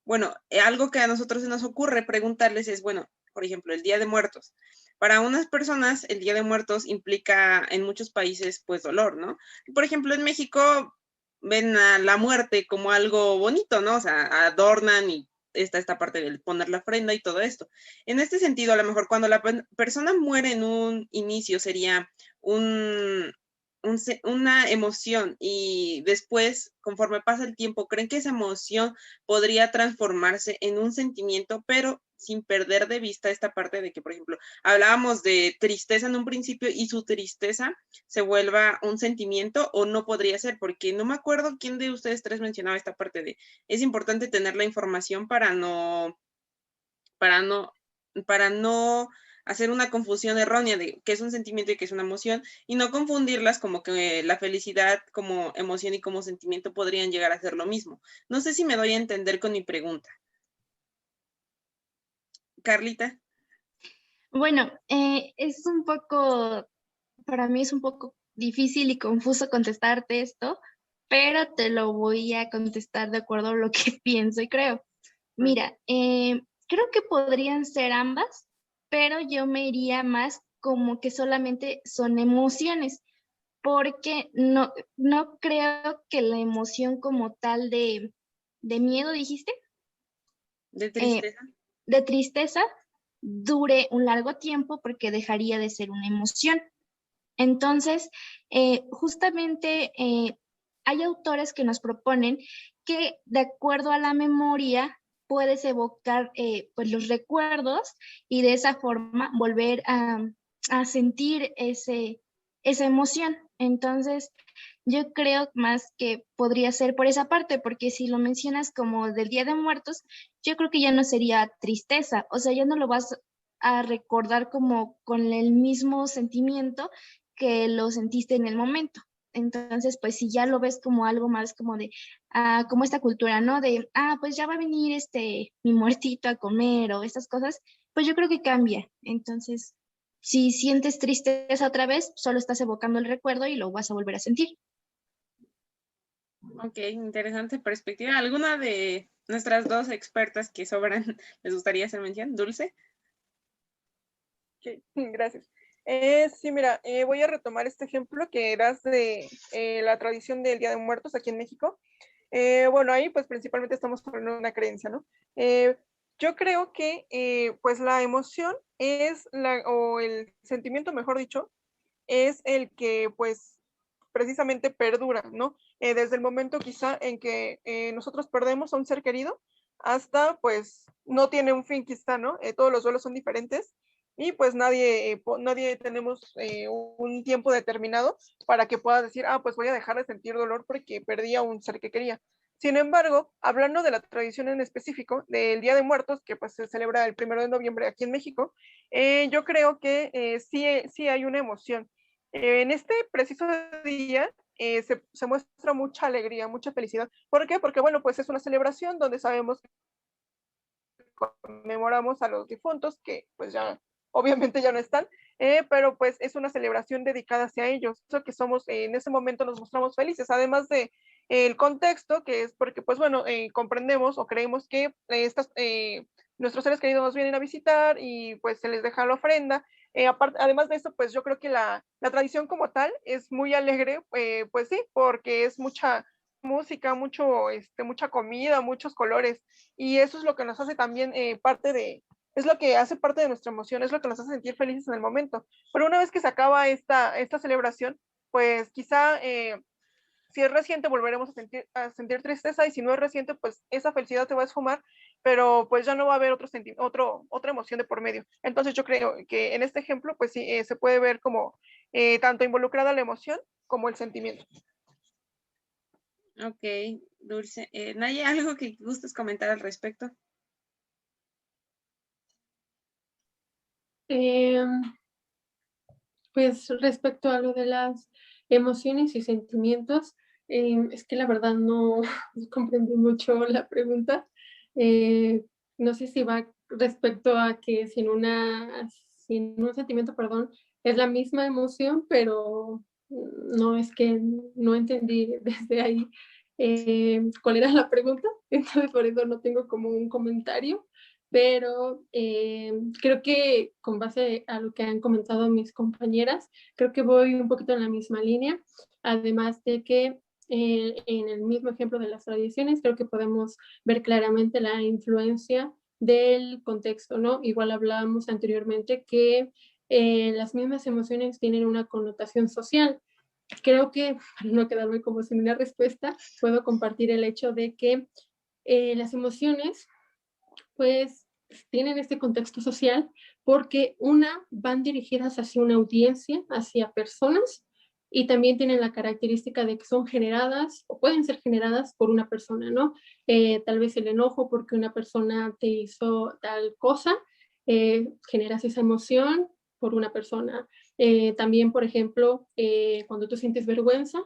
Bueno, algo que a nosotros se nos ocurre preguntarles es, bueno, por ejemplo, el Día de Muertos. para unas personas el Día de Muertos implica en muchos países pues dolor, ¿no? Por ejemplo, en México ven a la muerte como algo bonito, ¿no? O sea, adornan y está esta parte del poner la ofrenda y todo esto. En este sentido, a lo mejor cuando la persona muere en un inicio sería un, una emoción y después, conforme pasa el tiempo, ¿creen que esa emoción podría transformarse en un sentimiento, pero sin perder de vista esta parte de que, por ejemplo, hablábamos de tristeza en un principio y su tristeza se vuelva un sentimiento o no podría ser? Porque no me acuerdo quién de ustedes tres mencionaba esta parte de es importante tener la información para no, para no hacer una confusión errónea de qué es un sentimiento y qué es una emoción y no confundirlas como que la felicidad como emoción y como sentimiento podrían llegar a ser lo mismo. No sé si me doy a entender con mi pregunta. Carlita. Bueno, es un poco, para mí es un poco difícil y confuso contestarte esto, pero te lo voy a contestar de acuerdo a lo que pienso y creo. Mira, creo que podrían ser ambas, pero yo me iría más como que solamente son emociones, porque no creo que la emoción como tal de miedo, dijiste, De eh, tristeza. de tristeza, dure un largo tiempo porque dejaría de ser una emoción. Entonces, justamente hay autores que nos proponen que de acuerdo a la memoria puedes evocar pues los recuerdos y de esa forma volver a sentir esa emoción. Entonces, yo creo más que podría ser por esa parte, porque si lo mencionas como del Día de Muertos, yo creo que ya no sería tristeza, o sea, ya no lo vas a recordar como con el mismo sentimiento que lo sentiste en el momento. Entonces, pues si ya lo ves como algo más como de, como esta cultura, ¿no? De, pues ya va a venir mi muertito a comer o estas cosas, pues yo creo que cambia. Entonces, si sientes tristeza otra vez, solo estás evocando el recuerdo y lo vas a volver a sentir. Ok, interesante perspectiva. ¿Alguna de nuestras dos expertas que sobran les gustaría hacer mención? Dulce. Okay, gracias. Sí, mira, voy a retomar este ejemplo que eras de la tradición del Día de Muertos aquí en México. Bueno, ahí pues principalmente estamos hablando de una creencia, ¿no? Yo creo que pues la emoción o el sentimiento, mejor dicho, es el que pues precisamente perdura, ¿no? Desde el momento quizá en que nosotros perdemos a un ser querido hasta pues no tiene un fin quizá, ¿no? Todos los duelos son diferentes y pues nadie tenemos un tiempo determinado para que pueda decir, pues voy a dejar de sentir dolor porque perdí a un ser que quería. Sin embargo, hablando de la tradición en específico del Día de Muertos, que pues se celebra el 1 de noviembre aquí en México, yo creo que sí hay una emoción. En este preciso día se muestra mucha alegría, mucha felicidad. ¿Por qué? Porque, bueno, pues es una celebración donde sabemos que conmemoramos a los difuntos, que pues ya obviamente ya no están, pero pues es una celebración dedicada hacia ellos. Eso que somos, en ese momento nos mostramos felices, además de el contexto, que es porque pues bueno, comprendemos o creemos que nuestros seres queridos nos vienen a visitar y pues se les deja la ofrenda. Además de eso, pues yo creo que la tradición como tal es muy alegre, pues sí, porque es mucha música, mucha comida, muchos colores, y eso es lo que nos hace también es lo que hace parte de nuestra emoción, es lo que nos hace sentir felices en el momento. Pero una vez que se acaba esta celebración, pues quizá si es reciente volveremos a sentir tristeza, y si no es reciente, pues esa felicidad se va a esfumar, pero pues ya no va a haber otra emoción de por medio. Entonces yo creo que en este ejemplo, pues sí, se puede ver como tanto involucrada la emoción como el sentimiento. Ok, Dulce. Naya, ¿algo que gustes comentar al respecto? Pues respecto a lo de las emociones y sentimientos, es que la verdad no comprendí mucho la pregunta. No sé si va respecto a que si en un sentimiento, perdón, es la misma emoción, pero no, es que no entendí desde ahí cuál era la pregunta, entonces por eso no tengo como un comentario. pero creo que con base a lo que han comentado mis compañeras, creo que voy un poquito en la misma línea, además de que en el mismo ejemplo de las tradiciones, creo que podemos ver claramente la influencia del contexto, ¿no? Igual hablábamos anteriormente que las mismas emociones tienen una connotación social. Creo que, para no quedarme como sin una respuesta, puedo compartir el hecho de que las emociones pues tienen este contexto social porque van dirigidas hacia una audiencia, hacia personas, y también tienen la característica de que son generadas o pueden ser generadas por una persona, ¿no? Tal vez el enojo porque una persona te hizo tal cosa, generas esa emoción por una persona. También, por ejemplo, cuando tú sientes vergüenza,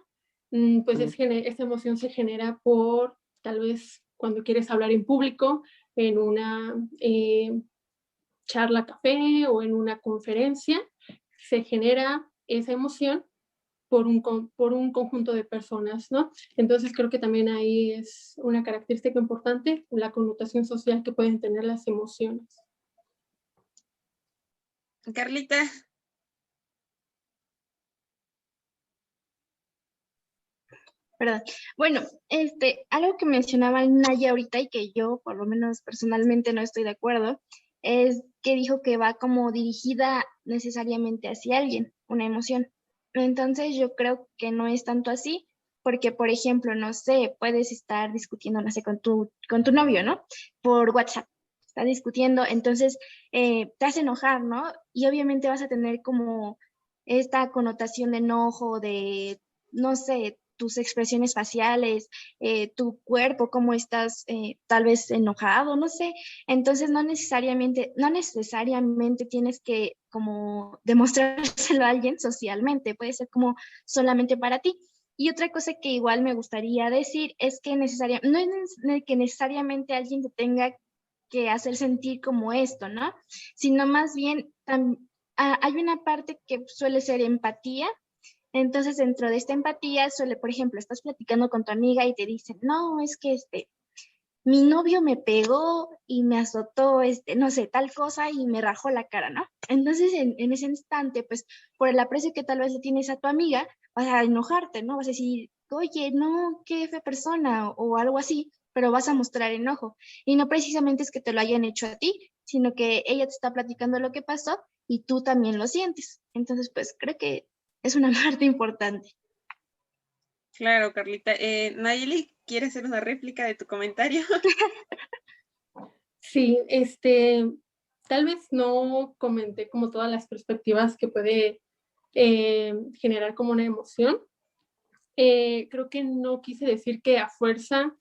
pues esta emoción se genera por tal vez cuando quieres hablar en público, en una charla café o en una conferencia, se genera esa emoción por un conjunto de personas, ¿no? Entonces creo que también ahí es una característica importante, la connotación social que pueden tener las emociones. Carlita. Perdón. Bueno, algo que mencionaba Naya ahorita y que yo, por lo menos personalmente, no estoy de acuerdo, es que dijo que va como dirigida necesariamente hacia alguien, una emoción. Entonces yo creo que no es tanto así, porque, por ejemplo, no sé, puedes estar discutiendo, no sé, con tu novio, ¿no? Por WhatsApp. Está discutiendo, entonces te hace enojar, ¿no? Y obviamente vas a tener como esta connotación de enojo, de, no sé, tus expresiones faciales, tu cuerpo, cómo estás tal vez enojado, no sé. Entonces no necesariamente tienes que como demostrárselo a alguien socialmente, puede ser como solamente para ti. Y otra cosa que igual me gustaría decir es que no es que necesariamente alguien te tenga que hacer sentir como esto, ¿no? Sino más bien hay una parte que suele ser empatía. Entonces, dentro de esta empatía suele, por ejemplo, estás platicando con tu amiga y te dicen, no, es que mi novio me pegó y me azotó, no sé, tal cosa y me rajó la cara, ¿no? Entonces, en ese instante, pues, por el aprecio que tal vez le tienes a tu amiga, vas a enojarte, ¿no? Vas a decir, oye, no, qué fea persona o algo así, pero vas a mostrar enojo. Y no precisamente es que te lo hayan hecho a ti, sino que ella te está platicando lo que pasó y tú también lo sientes. Entonces, pues, creo que es una parte importante. Claro, Carlita. Nayeli, ¿quieres hacer una réplica de tu comentario? Sí, tal vez no comenté como todas las perspectivas que puede generar como una emoción. Creo que no quise decir que a fuerza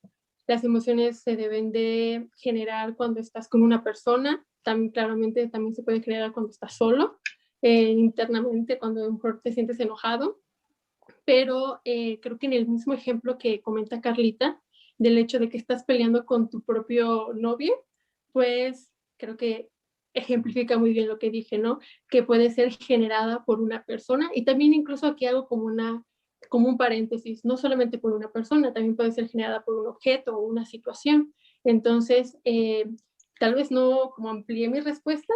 las emociones se deben de generar cuando estás con una persona. También claramente también se pueden generar cuando estás solo, internamente, cuando a lo mejor te sientes enojado. Pero creo que en el mismo ejemplo que comenta Carlita, del hecho de que estás peleando con tu propio novio, pues creo que ejemplifica muy bien lo que dije, ¿no? Que puede ser generada por una persona, y también incluso aquí hago como un paréntesis, no solamente por una persona, también puede ser generada por un objeto o una situación. Entonces, tal vez no como amplié mi respuesta,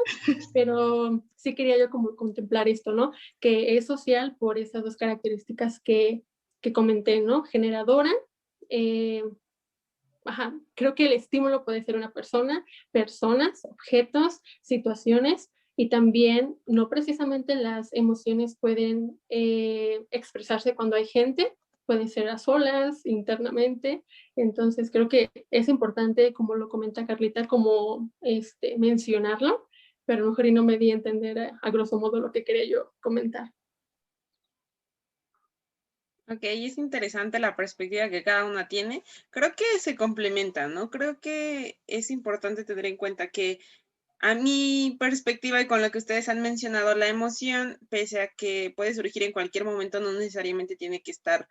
pero sí quería yo como contemplar esto, ¿no? Que es social por esas dos características que comenté, ¿no? Generadora, creo que el estímulo puede ser una persona, personas, objetos, situaciones, y también no precisamente las emociones pueden expresarse cuando hay gente, pueden ser a solas, internamente. Entonces creo que es importante, como lo comenta Carlita, como mencionarlo, pero a lo mejor y no me di a entender a grosso modo lo que quería yo comentar. Ok, es interesante la perspectiva que cada una tiene. Creo que se complementan, ¿no? Creo que es importante tener en cuenta que a mi perspectiva y con lo que ustedes han mencionado, la emoción, pese a que puede surgir en cualquier momento, no necesariamente tiene que estar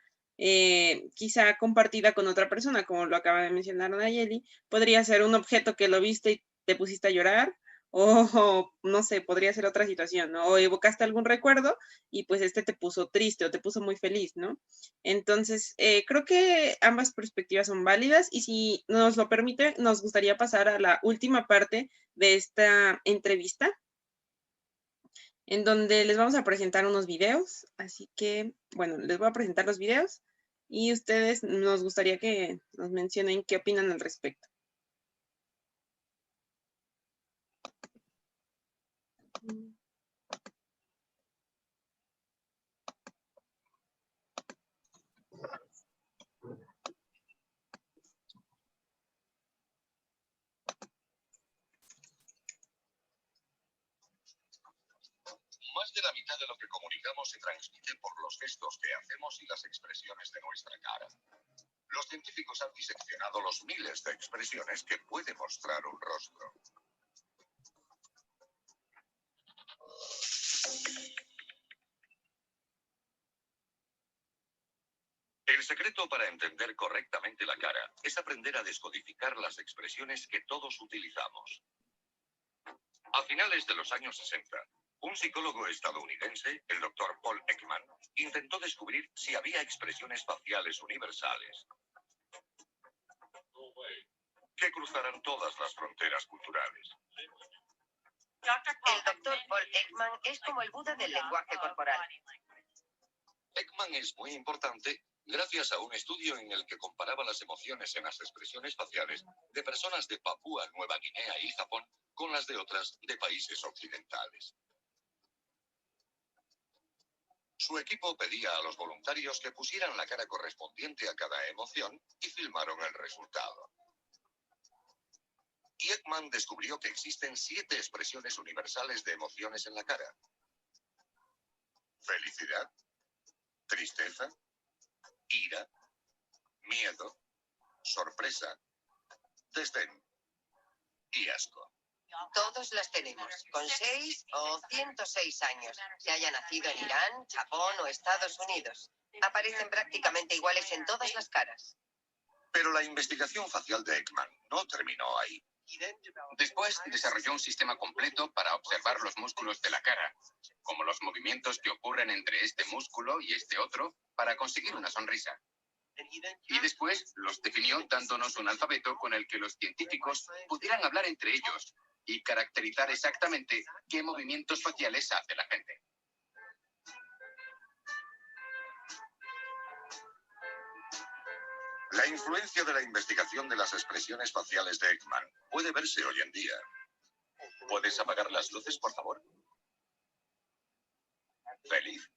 quizá compartida con otra persona, como lo acaba de mencionar Nayeli. Podría ser un objeto que lo viste y te pusiste a llorar, o no sé, podría ser otra situación, ¿no? O evocaste algún recuerdo y pues este te puso triste o te puso muy feliz, ¿no? Entonces, creo que ambas perspectivas son válidas y si nos lo permite, nos gustaría pasar a la última parte de esta entrevista, en donde les vamos a presentar unos videos. Así que, bueno, les voy a presentar los videos y ustedes nos gustaría que nos mencionen qué opinan al respecto. Más de la mitad de lo que comunicamos se transmite por los gestos que hacemos y las expresiones de nuestra cara. Los científicos han diseccionado los miles de expresiones que puede mostrar un rostro. El secreto para entender correctamente la cara es aprender a descodificar las expresiones que todos utilizamos. A finales de los años 60, un psicólogo estadounidense, el Dr. Paul Ekman, intentó descubrir si había expresiones faciales universales que cruzaran todas las fronteras culturales. El Dr. Paul Ekman es como el Buda del lenguaje corporal. Ekman es muy importante gracias a un estudio en el que comparaba las emociones en las expresiones faciales de personas de Papúa Nueva Guinea y Japón con las de otras de países occidentales. Su equipo pedía a los voluntarios que pusieran la cara correspondiente a cada emoción y filmaron el resultado. Y Ekman descubrió que existen 7 expresiones universales de emociones en la cara: felicidad, tristeza, ira, miedo, sorpresa, desdén y asco. Todos las tenemos, con 6 o 106 años, que haya nacido en Irán, Japón o Estados Unidos. Aparecen prácticamente iguales en todas las caras. Pero la investigación facial de Ekman no terminó ahí. Después desarrolló un sistema completo para observar los músculos de la cara, como los movimientos que ocurren entre este músculo y este otro para conseguir una sonrisa. Y después los definió dándonos un alfabeto con el que los científicos pudieran hablar entre ellos y caracterizar exactamente qué movimientos faciales hace la gente. La influencia de la investigación de las expresiones faciales de Ekman puede verse hoy en día. ¿Puedes apagar las luces, por favor? ¿Feliz?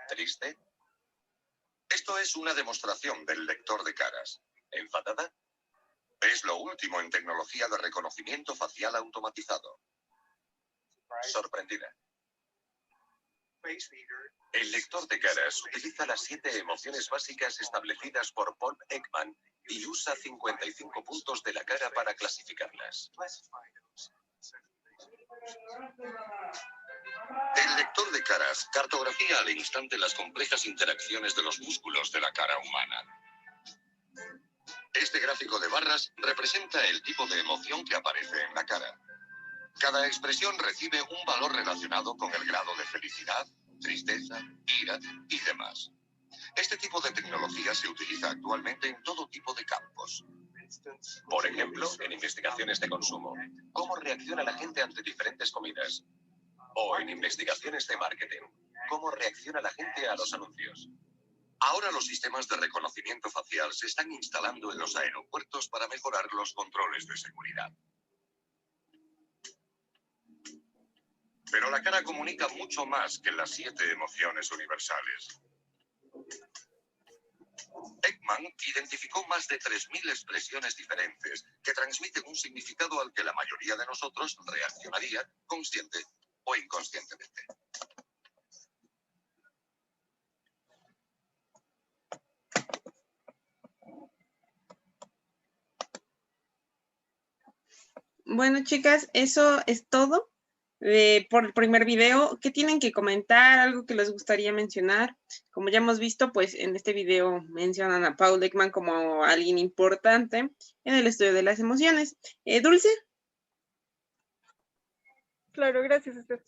¿Triste? Esto es una demostración del lector de caras. ¿Enfadada? Es lo último en tecnología de reconocimiento facial automatizado. ¿Sorprendida? El lector de caras utiliza las 7 emociones básicas establecidas por Paul Ekman y usa 55 puntos de la cara para clasificarlas. El lector de caras cartografía al instante las complejas interacciones de los músculos de la cara humana. Este gráfico de barras representa el tipo de emoción que aparece en la cara. Cada expresión recibe un valor relacionado con el grado de felicidad, tristeza, ira y demás. Este tipo de tecnología se utiliza actualmente en todo tipo de campos. Por ejemplo, en investigaciones de consumo, cómo reacciona la gente ante diferentes comidas. O en investigaciones de marketing, cómo reacciona la gente a los anuncios. Ahora los sistemas de reconocimiento facial se están instalando en los aeropuertos para mejorar los controles de seguridad. Pero la cara comunica mucho más que las 7 emociones universales. Ekman identificó más de 3.000 expresiones diferentes que transmiten un significado al que la mayoría de nosotros reaccionaría consciente o inconscientemente. Bueno, chicas, eso es todo por el primer video. ¿Qué tienen que comentar? ¿Algo que les gustaría mencionar? Como ya hemos visto, pues en este video mencionan a Paul Ekman como alguien importante en el estudio de las emociones. Dulce. Claro, gracias, Esther.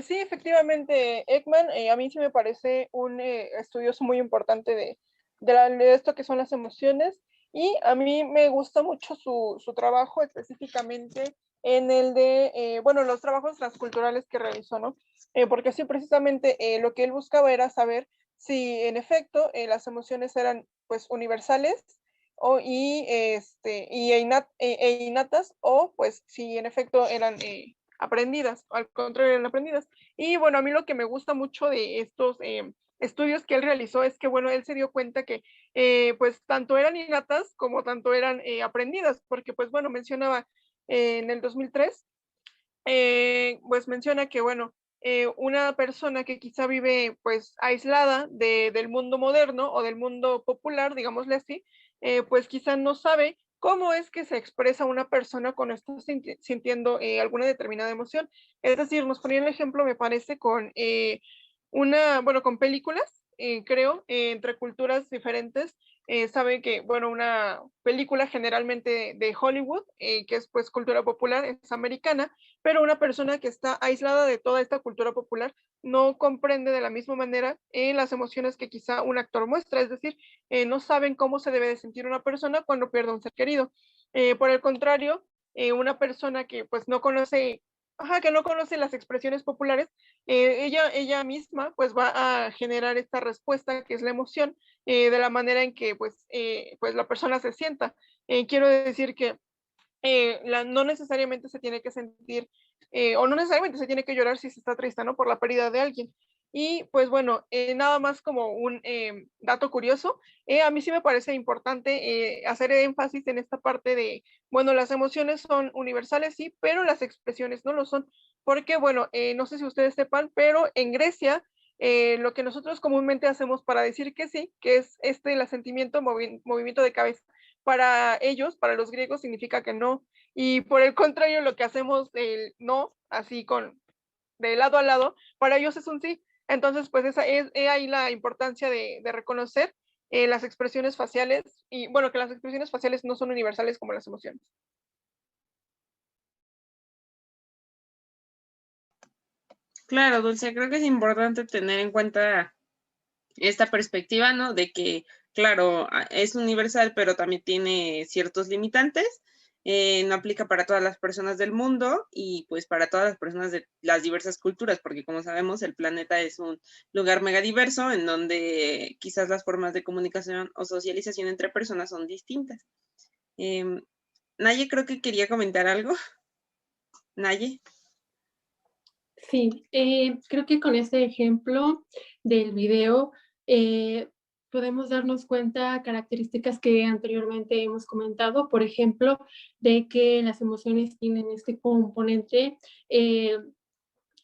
Sí, efectivamente, Ekman, a mí sí me parece un estudioso muy importante de esto que son las emociones, y a mí me gusta mucho su trabajo, específicamente en el de, bueno, los trabajos transculturales que realizó, ¿no? Porque sí, precisamente lo que él buscaba era saber si en efecto las emociones eran pues universales e innatas, o pues si en efecto eran aprendidas, al contrario, eran aprendidas. Y bueno, a mí lo que me gusta mucho de estos estudios que él realizó es que, bueno, él se dio cuenta que pues tanto eran innatas como tanto eran aprendidas, porque pues bueno, mencionaba en el 2003, pues menciona que, bueno, una persona que quizá vive pues aislada del mundo moderno o del mundo popular, digámosle así, pues quizá no sabe cómo es que se expresa una persona cuando está sintiendo alguna determinada emoción. Es decir, nos ponía el ejemplo, me parece, con bueno, con películas, creo, entre culturas diferentes. Saben que, bueno, una película generalmente de Hollywood, que es pues cultura popular, es americana, pero una persona que está aislada de toda esta cultura popular no comprende de la misma manera las emociones que quizá un actor muestra, es decir, no saben cómo se debe de sentir una persona cuando pierde un ser querido. Por el contrario, una persona que pues no conoce, que no conoce las expresiones populares, ella misma pues va a generar esta respuesta que es la emoción, de la manera en que pues la persona se sienta. Quiero decir que no necesariamente se tiene que sentir, o no necesariamente se tiene que llorar si se está triste, ¿no? Por la pérdida de alguien. Y pues bueno, nada más como un dato curioso, a mí sí me parece importante hacer énfasis en esta parte de, bueno, las emociones son universales, sí, pero las expresiones no lo son, porque bueno, no sé si ustedes sepan, pero en Grecia, lo que nosotros comúnmente hacemos para decir que sí, que es el asentimiento, movimiento de cabeza, para ellos, para los griegos, significa que no. Y por el contrario, lo que hacemos el no, así de lado a lado, para ellos es un sí. Entonces, pues esa es ahí la importancia de reconocer las expresiones faciales, y bueno, que las expresiones faciales no son universales como las emociones. Claro, Dulce, creo que es importante tener en cuenta esta perspectiva, ¿no? De que, claro, es universal, pero también tiene ciertos limitantes. No aplica para todas las personas del mundo y pues para todas las personas de las diversas culturas, porque como sabemos, el planeta es un lugar mega diverso en donde quizás las formas de comunicación o socialización entre personas son distintas. Naye, creo que quería comentar algo. Naye. Sí, creo que con este ejemplo del video podemos darnos cuenta características que anteriormente hemos comentado, por ejemplo, de que las emociones tienen este componente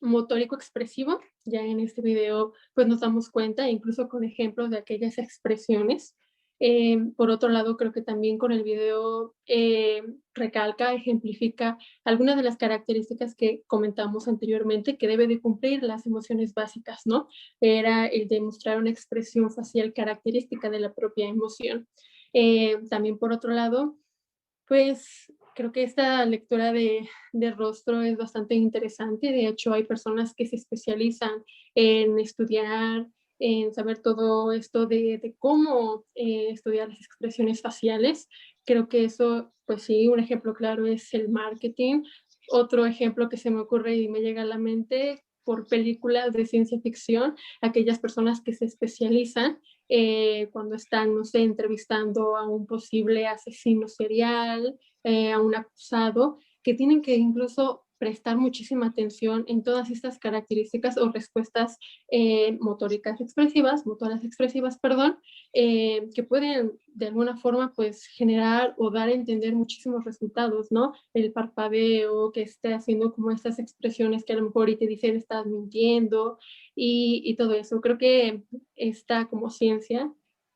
motórico expresivo. Ya en este video pues nos damos cuenta, incluso con ejemplos de aquellas expresiones. Por otro lado, creo que también con el video recalca, ejemplifica algunas de las características que comentamos anteriormente que debe de cumplir las emociones básicas, ¿no? Era el de mostrar una expresión facial característica de la propia emoción. También por otro lado, pues creo que esta lectura de rostro es bastante interesante. De hecho, hay personas que se especializan en estudiar, en saber todo esto de cómo estudiar las expresiones faciales. Creo que eso, pues sí, un ejemplo claro es el marketing. Otro ejemplo que se me ocurre y me llega a la mente por películas de ciencia ficción, aquellas personas que se especializan cuando están, no sé, entrevistando a un posible asesino serial, a un acusado, que tienen que incluso prestar muchísima atención en todas estas características o respuestas motoras expresivas, perdón, que pueden de alguna forma pues generar o dar a entender muchísimos resultados, ¿no? El parpadeo, que esté haciendo como estas expresiones que a lo mejor y te dicen estás mintiendo y todo eso. Creo que esta como ciencia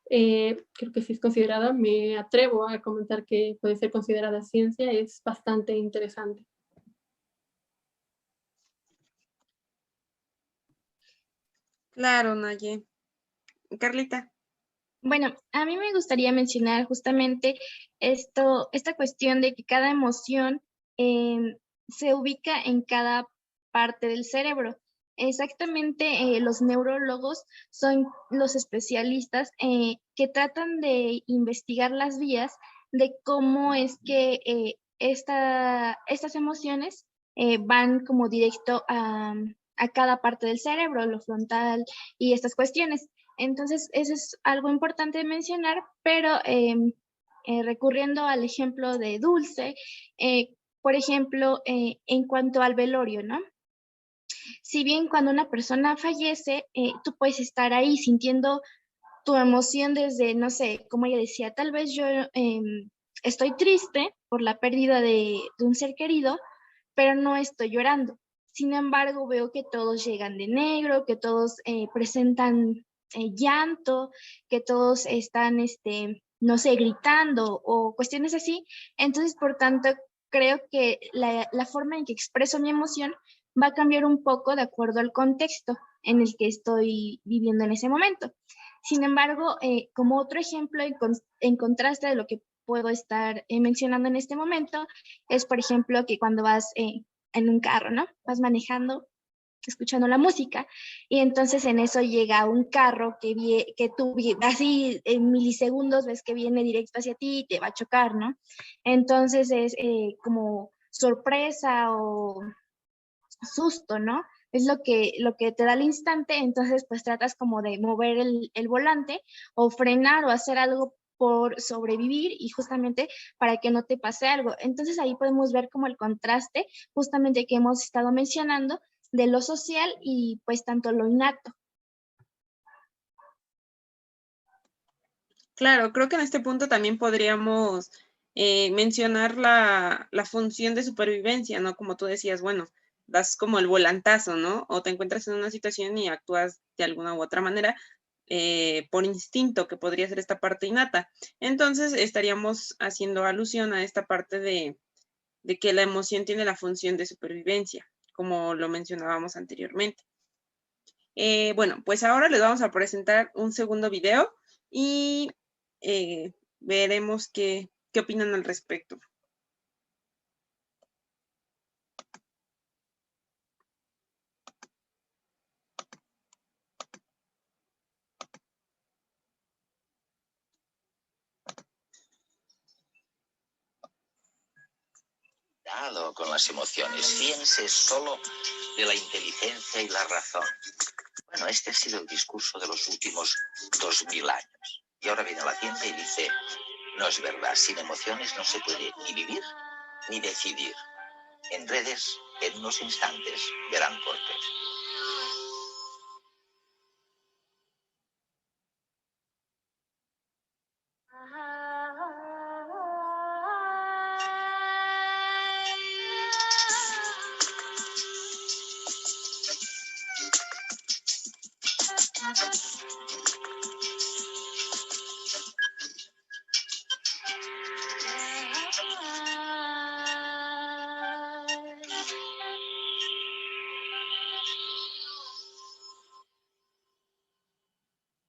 creo que sí es considerada, me atrevo a comentar que puede ser considerada ciencia, es bastante interesante. Claro, Naye. Carlita. Bueno, a mí me gustaría mencionar justamente esta cuestión de que cada emoción se ubica en cada parte del cerebro. Exactamente, los neurólogos son los especialistas que tratan de investigar las vías de cómo es que estas emociones van como directo a cada parte del cerebro, lo frontal y estas cuestiones. Entonces, eso es algo importante de mencionar, pero recurriendo al ejemplo de Dulce, por ejemplo, en cuanto al velorio, ¿no? Si bien cuando una persona fallece, tú puedes estar ahí sintiendo tu emoción desde, no sé, como ella decía, tal vez yo estoy triste por la pérdida de un ser querido, pero no estoy llorando. Sin embargo, veo que todos llegan de negro, que todos presentan llanto, que todos están, no sé, gritando o cuestiones así. Entonces, por tanto, creo que la forma en que expreso mi emoción va a cambiar un poco de acuerdo al contexto en el que estoy viviendo en ese momento. Sin embargo, como otro ejemplo en contraste de lo que puedo estar mencionando en este momento, es por ejemplo que cuando vas en un carro, ¿no? Vas manejando, escuchando la música, y entonces en eso llega un carro que tú así en milisegundos ves que viene directo hacia ti y te va a chocar, ¿no? Entonces es como sorpresa o susto, ¿no? Es lo que te da al instante, entonces pues tratas como de mover el volante o frenar o hacer algo por sobrevivir y justamente para que no te pase algo. Entonces ahí podemos ver como el contraste justamente que hemos estado mencionando de lo social y pues tanto lo innato. Claro, creo que en este punto también podríamos mencionar la función de supervivencia, ¿no? Como tú decías, bueno, das como el volantazo, ¿no? O te encuentras en una situación y actúas de alguna u otra manera por instinto, que podría ser esta parte innata. Entonces, estaríamos haciendo alusión a esta parte de que la emoción tiene la función de supervivencia, como lo mencionábamos anteriormente. Bueno, pues ahora les vamos a presentar un segundo video y veremos qué opinan al respecto. Cuidado con las emociones, fíjense solo de la inteligencia y la razón. Bueno, este ha sido el discurso de los últimos 2000 años. Y ahora viene la ciencia y dice, no es verdad, sin emociones no se puede ni vivir ni decidir. En redes, en unos instantes, verán por qué.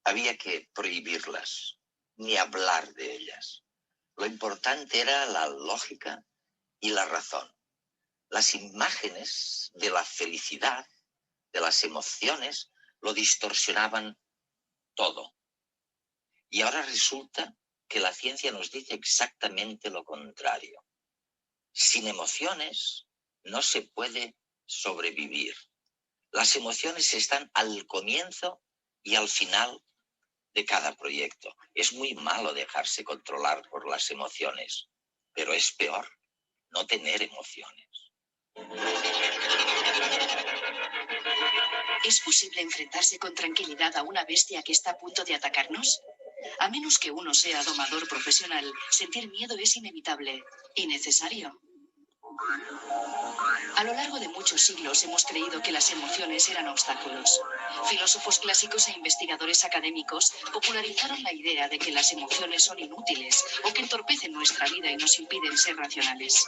Había que prohibirlas, ni hablar de ellas. Lo importante era la lógica y la razón. Las imágenes de la felicidad, de las emociones, lo distorsionaban todo. Y ahora resulta que la ciencia nos dice exactamente lo contrario. Sin emociones no se puede sobrevivir. Las emociones están al comienzo y al final de cada proyecto. Es muy malo dejarse controlar por las emociones, pero es peor no tener emociones. ¿Es posible enfrentarse con tranquilidad a una bestia que está a punto de atacarnos? A menos que uno sea domador profesional, sentir miedo es inevitable y necesario. A lo largo de muchos siglos hemos creído que las emociones eran obstáculos. Filósofos clásicos e investigadores académicos popularizaron la idea de que las emociones son inútiles o que entorpecen nuestra vida y nos impiden ser racionales.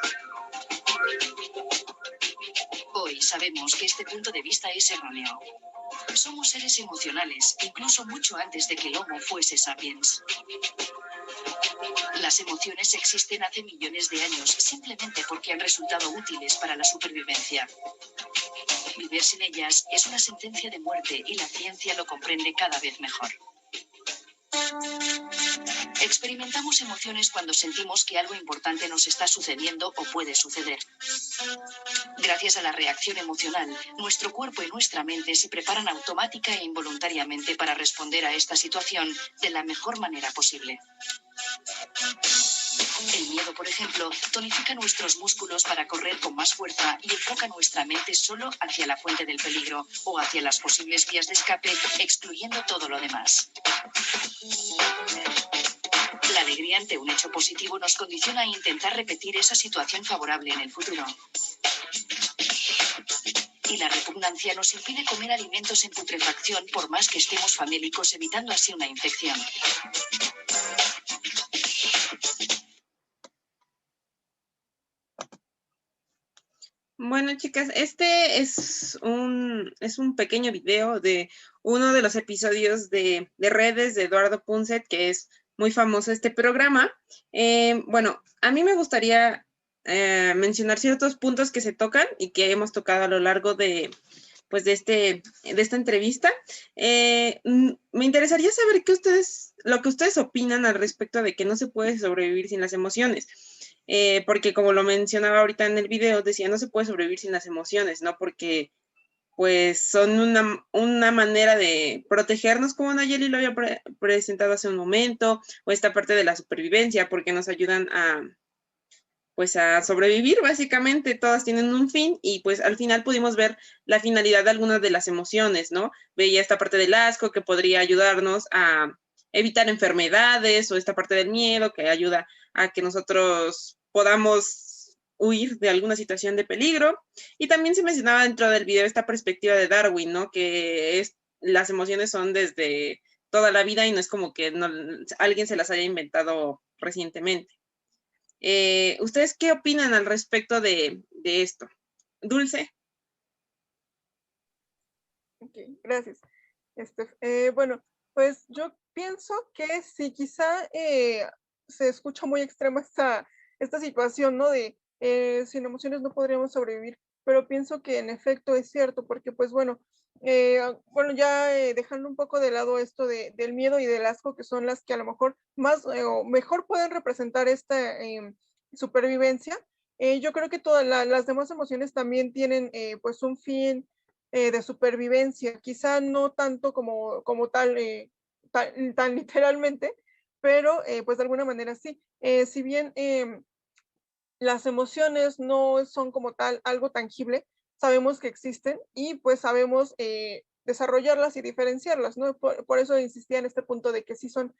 Hoy sabemos que este punto de vista es erróneo. Somos seres emocionales, incluso mucho antes de que el Homo fuese sapiens. Las emociones existen hace millones de años simplemente porque han resultado útiles para la supervivencia. Vivir sin ellas es una sentencia de muerte y la ciencia lo comprende cada vez mejor. Experimentamos emociones cuando sentimos que algo importante nos está sucediendo o puede suceder. Gracias a la reacción emocional, nuestro cuerpo y nuestra mente se preparan automática e involuntariamente para responder a esta situación de la mejor manera posible. El miedo, por ejemplo, tonifica nuestros músculos para correr con más fuerza y enfoca nuestra mente solo hacia la fuente del peligro o hacia las posibles vías de escape, excluyendo todo lo demás. La alegría ante un hecho positivo nos condiciona a intentar repetir esa situación favorable en el futuro. Y la repugnancia nos impide comer alimentos en putrefacción por más que estemos famélicos, evitando así una infección. Bueno, chicas, este es un pequeño video de uno de los episodios de Redes de Eduardo Punset, que es muy famoso este programa. Bueno, a mí me gustaría mencionar ciertos puntos que se tocan y que hemos tocado a lo largo de esta entrevista. Me interesaría saber lo que ustedes opinan al respecto de que no se puede sobrevivir sin las emociones. Porque como lo mencionaba ahorita en el video, decía, no se puede sobrevivir sin las emociones, ¿no? Porque pues son una manera de protegernos, como Nayeli lo había presentado hace un momento, o esta parte de la supervivencia, porque nos ayudan a sobrevivir, básicamente. Todas tienen un fin, y pues al final pudimos ver la finalidad de algunas de las emociones, ¿no? Veía esta parte del asco que podría ayudarnos a evitar enfermedades, o esta parte del miedo que ayuda a que nosotros podamos huir de alguna situación de peligro. Y también se mencionaba dentro del video esta perspectiva de Darwin, ¿no? Que las emociones son desde toda la vida y no es como que alguien se las haya inventado recientemente. ¿Ustedes qué opinan al respecto de esto? Dulce. Ok, gracias. Bueno, pues yo pienso que sí, quizá se escucha muy extrema esta situación, ¿no? De sin emociones no podríamos sobrevivir, pero pienso que en efecto es cierto, porque pues bueno, ya dejando un poco de lado esto del miedo y del asco, que son las que a lo mejor más o mejor pueden representar esta supervivencia, yo creo que todas las demás emociones también tienen pues un fin de supervivencia, quizá no tanto como tal, tan literalmente, pero pues de alguna manera sí. Si bien las emociones no son como tal algo tangible, sabemos que existen y pues sabemos desarrollarlas y diferenciarlas, ¿no? Por eso insistía en este punto de que sí son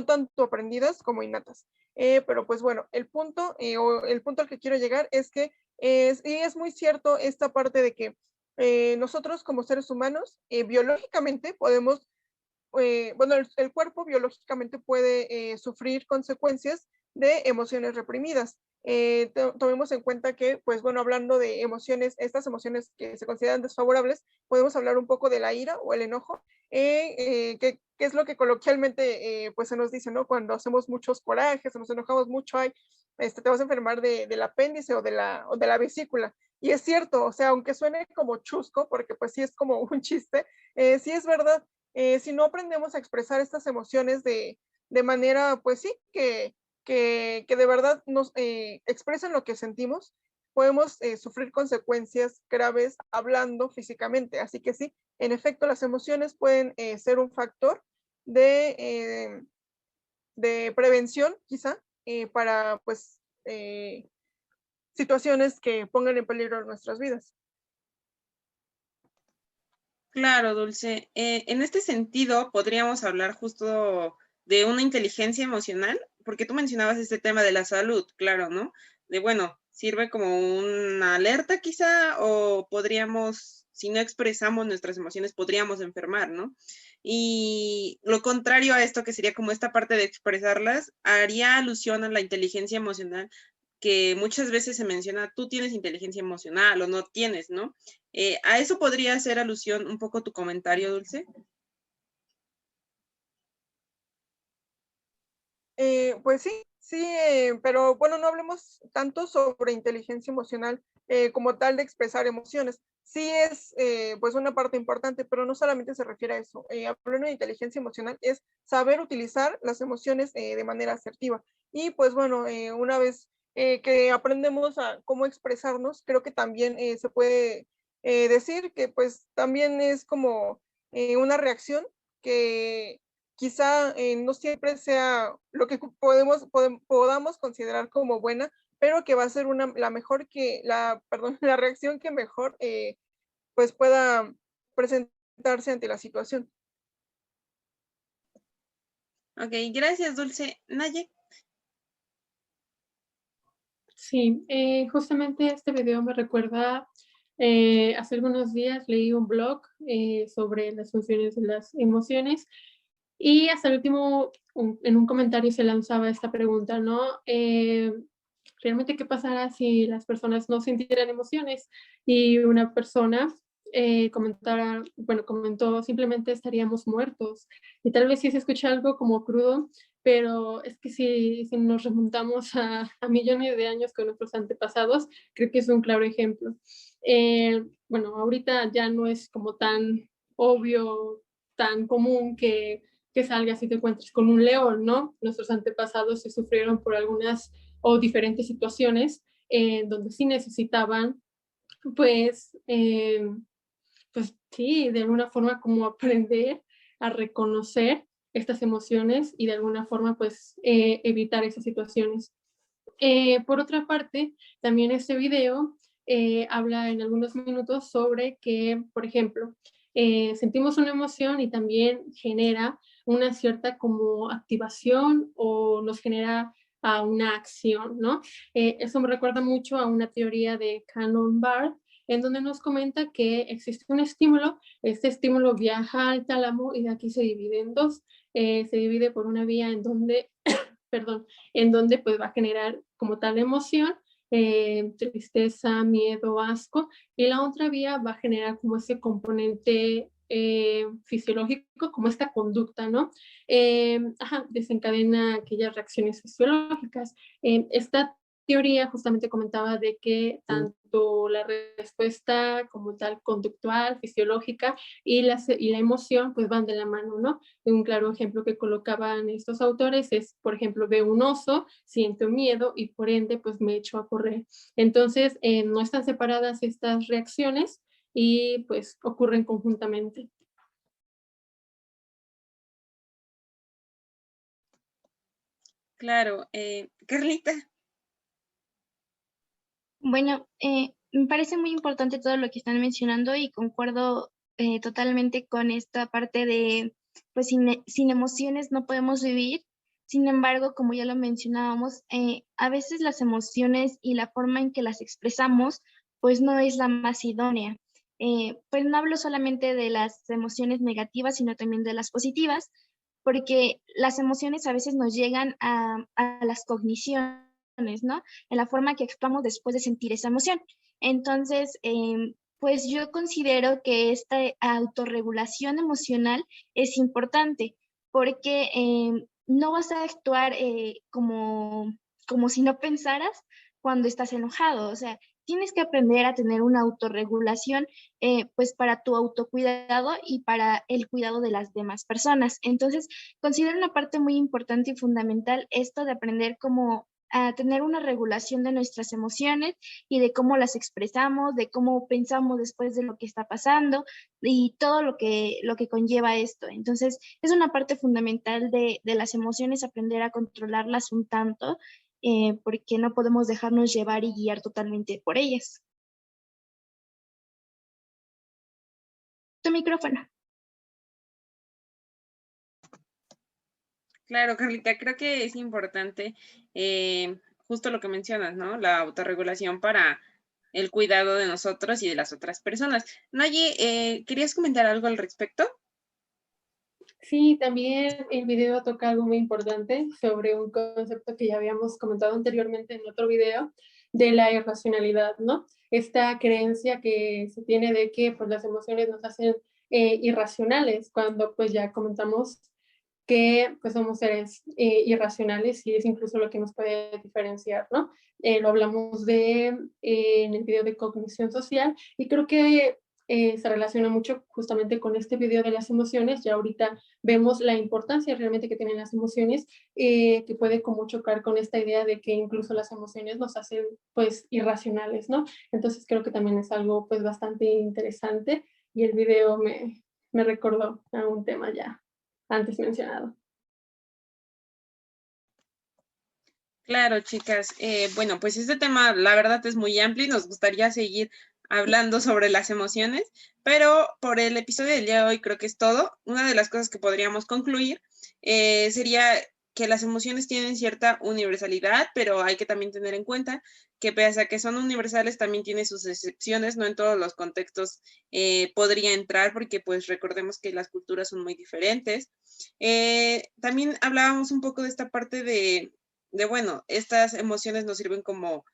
tanto aprendidas como innatas. Pero pues bueno, el punto al que quiero llegar es que es muy cierto esta parte de que nosotros como seres humanos biológicamente podemos, el cuerpo biológicamente puede sufrir consecuencias de emociones reprimidas. Tomemos en cuenta que, pues bueno, hablando de emociones, estas emociones que se consideran desfavorables, podemos hablar un poco de la ira o el enojo, que es lo que coloquialmente pues se nos dice, ¿no? Cuando hacemos muchos corajes o nos enojamos mucho, te vas a enfermar del apéndice o de la vesícula. Y es cierto, o sea, aunque suene como chusco, porque pues sí es como un chiste, sí es verdad. Si no aprendemos a expresar estas emociones de manera, pues sí, que de verdad nos expresen lo que sentimos, podemos sufrir consecuencias graves hablando físicamente. Así que sí, en efecto, las emociones pueden ser un factor de prevención, quizá, para pues situaciones que pongan en peligro nuestras vidas. Claro, Dulce. En este sentido, podríamos hablar justo de una inteligencia emocional, porque tú mencionabas este tema de la salud, claro, ¿no? De, bueno, sirve como una alerta quizá, o podríamos, si no expresamos nuestras emociones, podríamos enfermar, ¿no? Y lo contrario a esto, que sería como esta parte de expresarlas, haría alusión a la inteligencia emocional, que muchas veces se menciona, tú tienes inteligencia emocional o no tienes, ¿no? ¿A eso podría hacer alusión un poco tu comentario, Dulce? Pues sí, Sí, pero bueno, no hablemos tanto sobre inteligencia emocional como tal de expresar emociones. Sí es pues una parte importante, pero no solamente se refiere a eso. Hablando de inteligencia emocional es saber utilizar las emociones de manera asertiva. Y pues bueno, una vez que aprendemos a cómo expresarnos, creo que también se puede decir que pues también es como una reacción que quizá no siempre sea lo que podamos considerar como buena, pero que va a ser la mejor perdón, la reacción que mejor pues pueda presentarse ante la situación. Ok, gracias, Dulce. Naye. Sí, justamente este video me recuerda, hace algunos días leí un blog sobre las funciones de las emociones y hasta el último, en un comentario se lanzaba esta pregunta, ¿no? ¿Realmente qué pasará si las personas no sintieran emociones? Y una persona comentó, simplemente estaríamos muertos. Y tal vez sí se escucha algo como crudo, pero es que si nos remontamos a millones de años con nuestros antepasados, creo que es un claro ejemplo. Bueno, ahorita ya no es como tan obvio, tan común que salgas y te encuentres con un león, ¿no? Nuestros antepasados se sufrieron por algunas o diferentes situaciones donde sí necesitaban, pues, pues sí, de alguna forma como aprender a reconocer estas emociones y de alguna forma pues evitar esas situaciones. Por otra parte, también este video habla en algunos minutos sobre que, por ejemplo, sentimos una emoción y también genera una cierta como activación o nos genera a una acción, ¿no? Eso me recuerda mucho a una teoría de Cannon Barth, en donde nos comenta que existe un estímulo, este estímulo viaja al tálamo y de aquí se divide en dos, se divide por una vía en donde, perdón, en donde pues va a generar como tal emoción, tristeza, miedo, asco, y la otra vía va a generar como ese componente fisiológico, como esta conducta, ¿no? Desencadena aquellas reacciones fisiológicas. Esta teoría justamente comentaba de que tanto la respuesta como tal conductual, fisiológica y la emoción pues van de la mano, ¿no? Un claro ejemplo que colocaban estos autores es, por ejemplo, veo un oso, siento miedo y por ende pues me echo a correr. Entonces, no están separadas estas reacciones y pues ocurren conjuntamente. Claro, Carlita. Bueno, me parece muy importante todo lo que están mencionando y concuerdo totalmente con esta parte de, pues sin emociones no podemos vivir. Sin embargo, como ya lo mencionábamos, a veces las emociones y la forma en que las expresamos, pues no es la más idónea. Pues no hablo solamente de las emociones negativas, sino también de las positivas, porque las emociones a veces nos llegan a las cogniciones, ¿no? En la forma que actuamos después de sentir esa emoción. Entonces, pues yo considero que esta autorregulación emocional es importante porque no vas a actuar como si no pensaras cuando estás enojado. O sea, tienes que aprender a tener una autorregulación pues para tu autocuidado y para el cuidado de las demás personas. Entonces, considero una parte muy importante y fundamental esto de aprender cómo a tener una regulación de nuestras emociones y de cómo las expresamos, de cómo pensamos después de lo que está pasando y todo lo que conlleva esto. Entonces, es una parte fundamental de las emociones, aprender a controlarlas un tanto, porque no podemos dejarnos llevar y guiar totalmente por ellas. Tu micrófono. Claro, Carlita, creo que es importante justo lo que mencionas, ¿no? La autorregulación para el cuidado de nosotros y de las otras personas. Naye, ¿querías comentar algo al respecto? Sí, también el video toca algo muy importante sobre un concepto que ya habíamos comentado anteriormente en otro video, de la irracionalidad, ¿no? Esta creencia que se tiene de que pues, las emociones nos hacen irracionales, cuando pues ya comentamos que pues somos seres irracionales y es incluso lo que nos puede diferenciar, ¿no? Lo hablamos en el video de cognición social y creo que se relaciona mucho justamente con este video de las emociones. Ya ahorita vemos la importancia realmente que tienen las emociones, que puede como chocar con esta idea de que incluso las emociones nos hacen pues irracionales, ¿no? Entonces creo que también es algo pues bastante interesante y el video me recordó a un tema ya antes mencionado. Claro, chicas. Bueno, pues este tema la verdad es muy amplio y nos gustaría seguir hablando sobre las emociones, pero por el episodio del día de hoy creo que es todo. Una de las cosas que podríamos concluir sería que las emociones tienen cierta universalidad, pero hay que también tener en cuenta que pese a que son universales, también tiene sus excepciones, no en todos los contextos podría entrar, porque pues recordemos que las culturas son muy diferentes. También hablábamos un poco de esta parte bueno, estas emociones nos sirven como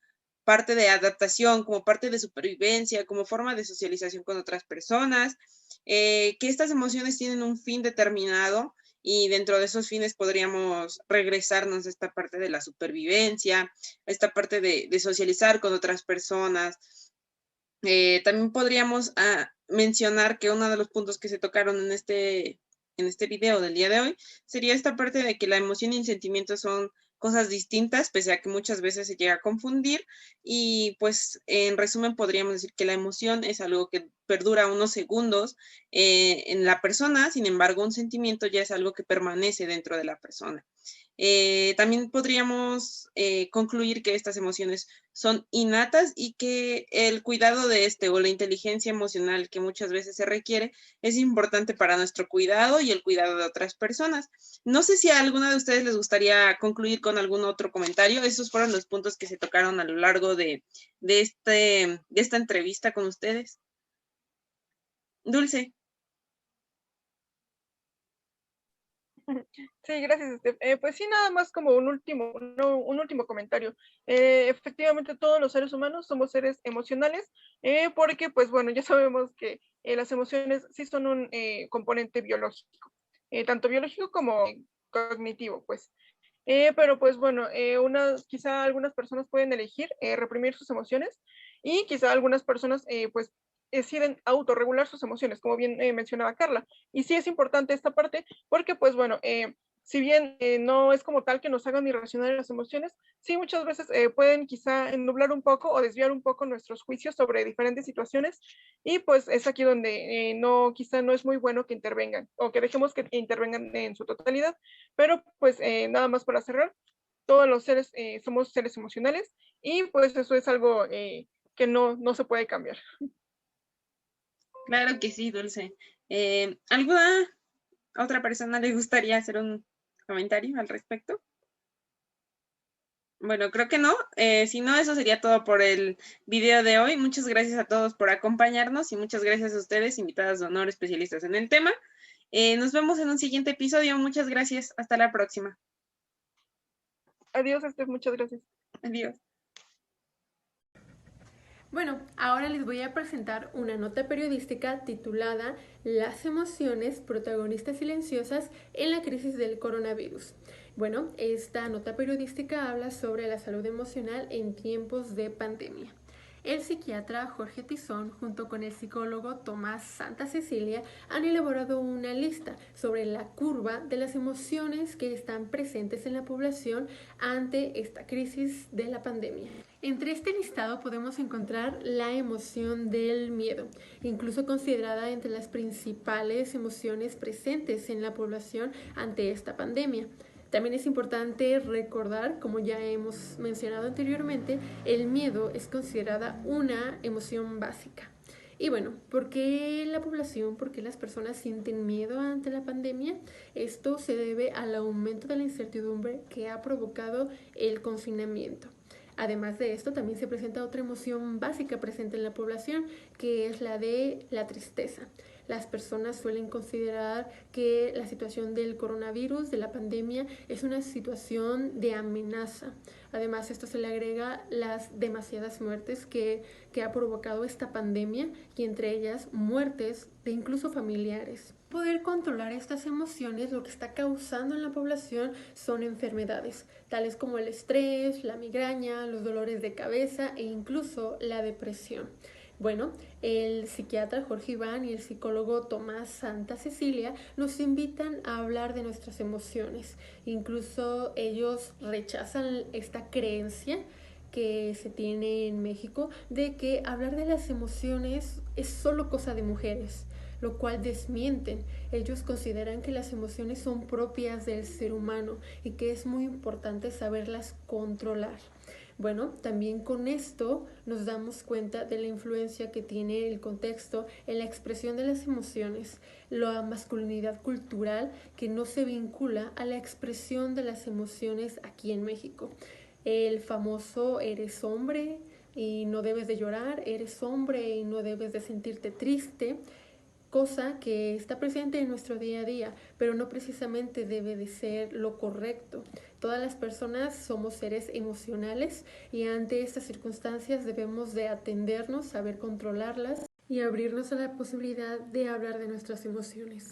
parte de adaptación, como parte de supervivencia, como forma de socialización con otras personas, que estas emociones tienen un fin determinado y dentro de esos fines podríamos regresarnos a esta parte de la supervivencia, a esta parte de socializar con otras personas. También podríamos mencionar que uno de los puntos que se tocaron en este video del día de hoy sería esta parte de que la emoción y el sentimiento son cosas distintas, pese a que muchas veces se llega a confundir y pues en resumen podríamos decir que la emoción es algo que perdura unos segundos en la persona, sin embargo un sentimiento ya es algo que permanece dentro de la persona. También podríamos concluir que estas emociones son innatas y que el cuidado de o la inteligencia emocional que muchas veces se requiere es importante para nuestro cuidado y el cuidado de otras personas. No sé si a alguna de ustedes les gustaría concluir con algún otro comentario. Esos fueron los puntos que se tocaron a lo largo de esta entrevista con ustedes. Dulce. Sí, gracias, Steph. Pues sí, nada más como un último comentario. Efectivamente, todos los seres humanos somos seres emocionales, porque, pues bueno, ya sabemos que las emociones sí son un componente biológico, tanto biológico como cognitivo, pues. Pero pues bueno, quizá algunas personas pueden elegir reprimir sus emociones y quizá algunas personas pues deciden autorregular sus emociones, como bien mencionaba Carla. Y sí es importante esta parte porque pues bueno, si bien no es como tal que nos hagan irracionales las emociones, sí muchas veces pueden quizá nublar un poco o desviar un poco nuestros juicios sobre diferentes situaciones y pues es aquí donde quizá no es muy bueno que intervengan o que dejemos que intervengan en su totalidad, pero pues nada más para cerrar, todos los seres somos seres emocionales y pues eso es algo que no se puede cambiar. Claro que sí, Dulce. ¿Alguna otra persona le gustaría hacer un comentario al respecto? Bueno, creo que no. Si no, eso sería todo por el video de hoy. Muchas gracias a todos por acompañarnos y muchas gracias a ustedes, invitadas de honor, especialistas en el tema. Nos vemos en un siguiente episodio. Muchas gracias. Hasta la próxima. Adiós, Steph. Muchas gracias. Adiós. Bueno, ahora les voy a presentar una nota periodística titulada Las emociones, protagonistas silenciosas en la crisis del coronavirus. Bueno, esta nota periodística habla sobre la salud emocional en tiempos de pandemia. El psiquiatra Jorge Tizón, junto con el psicólogo Tomás Santa Cecilia, han elaborado una lista sobre la curva de las emociones que están presentes en la población ante esta crisis de la pandemia. Entre este listado podemos encontrar la emoción del miedo, incluso considerada entre las principales emociones presentes en la población ante esta pandemia. También es importante recordar, como ya hemos mencionado anteriormente, el miedo es considerada una emoción básica. Y bueno, ¿por qué la población, por qué las personas sienten miedo ante la pandemia? Esto se debe al aumento de la incertidumbre que ha provocado el confinamiento. Además de esto, también se presenta otra emoción básica presente en la población, que es la de la tristeza. las personas suelen considerar que la situación del coronavirus, de la pandemia, es una situación de amenaza. Además, esto se le agrega las demasiadas muertes que ha provocado esta pandemia y entre ellas muertes de incluso familiares. Poder controlar estas emociones, lo que está causando en la población son enfermedades, tales como el estrés, la migraña, los dolores de cabeza e incluso la depresión. Bueno, el psiquiatra Jorge Iván y el psicólogo Tomás Santa Cecilia nos invitan a hablar de nuestras emociones. Incluso ellos rechazan esta creencia que se tiene en México de que hablar de las emociones es solo cosa de mujeres, lo cual desmienten. Ellos consideran que las emociones son propias del ser humano y que es muy importante saberlas controlar. Bueno, también con esto nos damos cuenta de la influencia que tiene el contexto en la expresión de las emociones, la masculinidad cultural que no se vincula a la expresión de las emociones aquí en México. El famoso eres hombre y no debes de llorar, eres hombre y no debes de sentirte triste, cosa que está presente en nuestro día a día, pero no precisamente debe de ser lo correcto. Todas las personas somos seres emocionales y ante estas circunstancias debemos de atendernos, saber controlarlas y abrirnos a la posibilidad de hablar de nuestras emociones.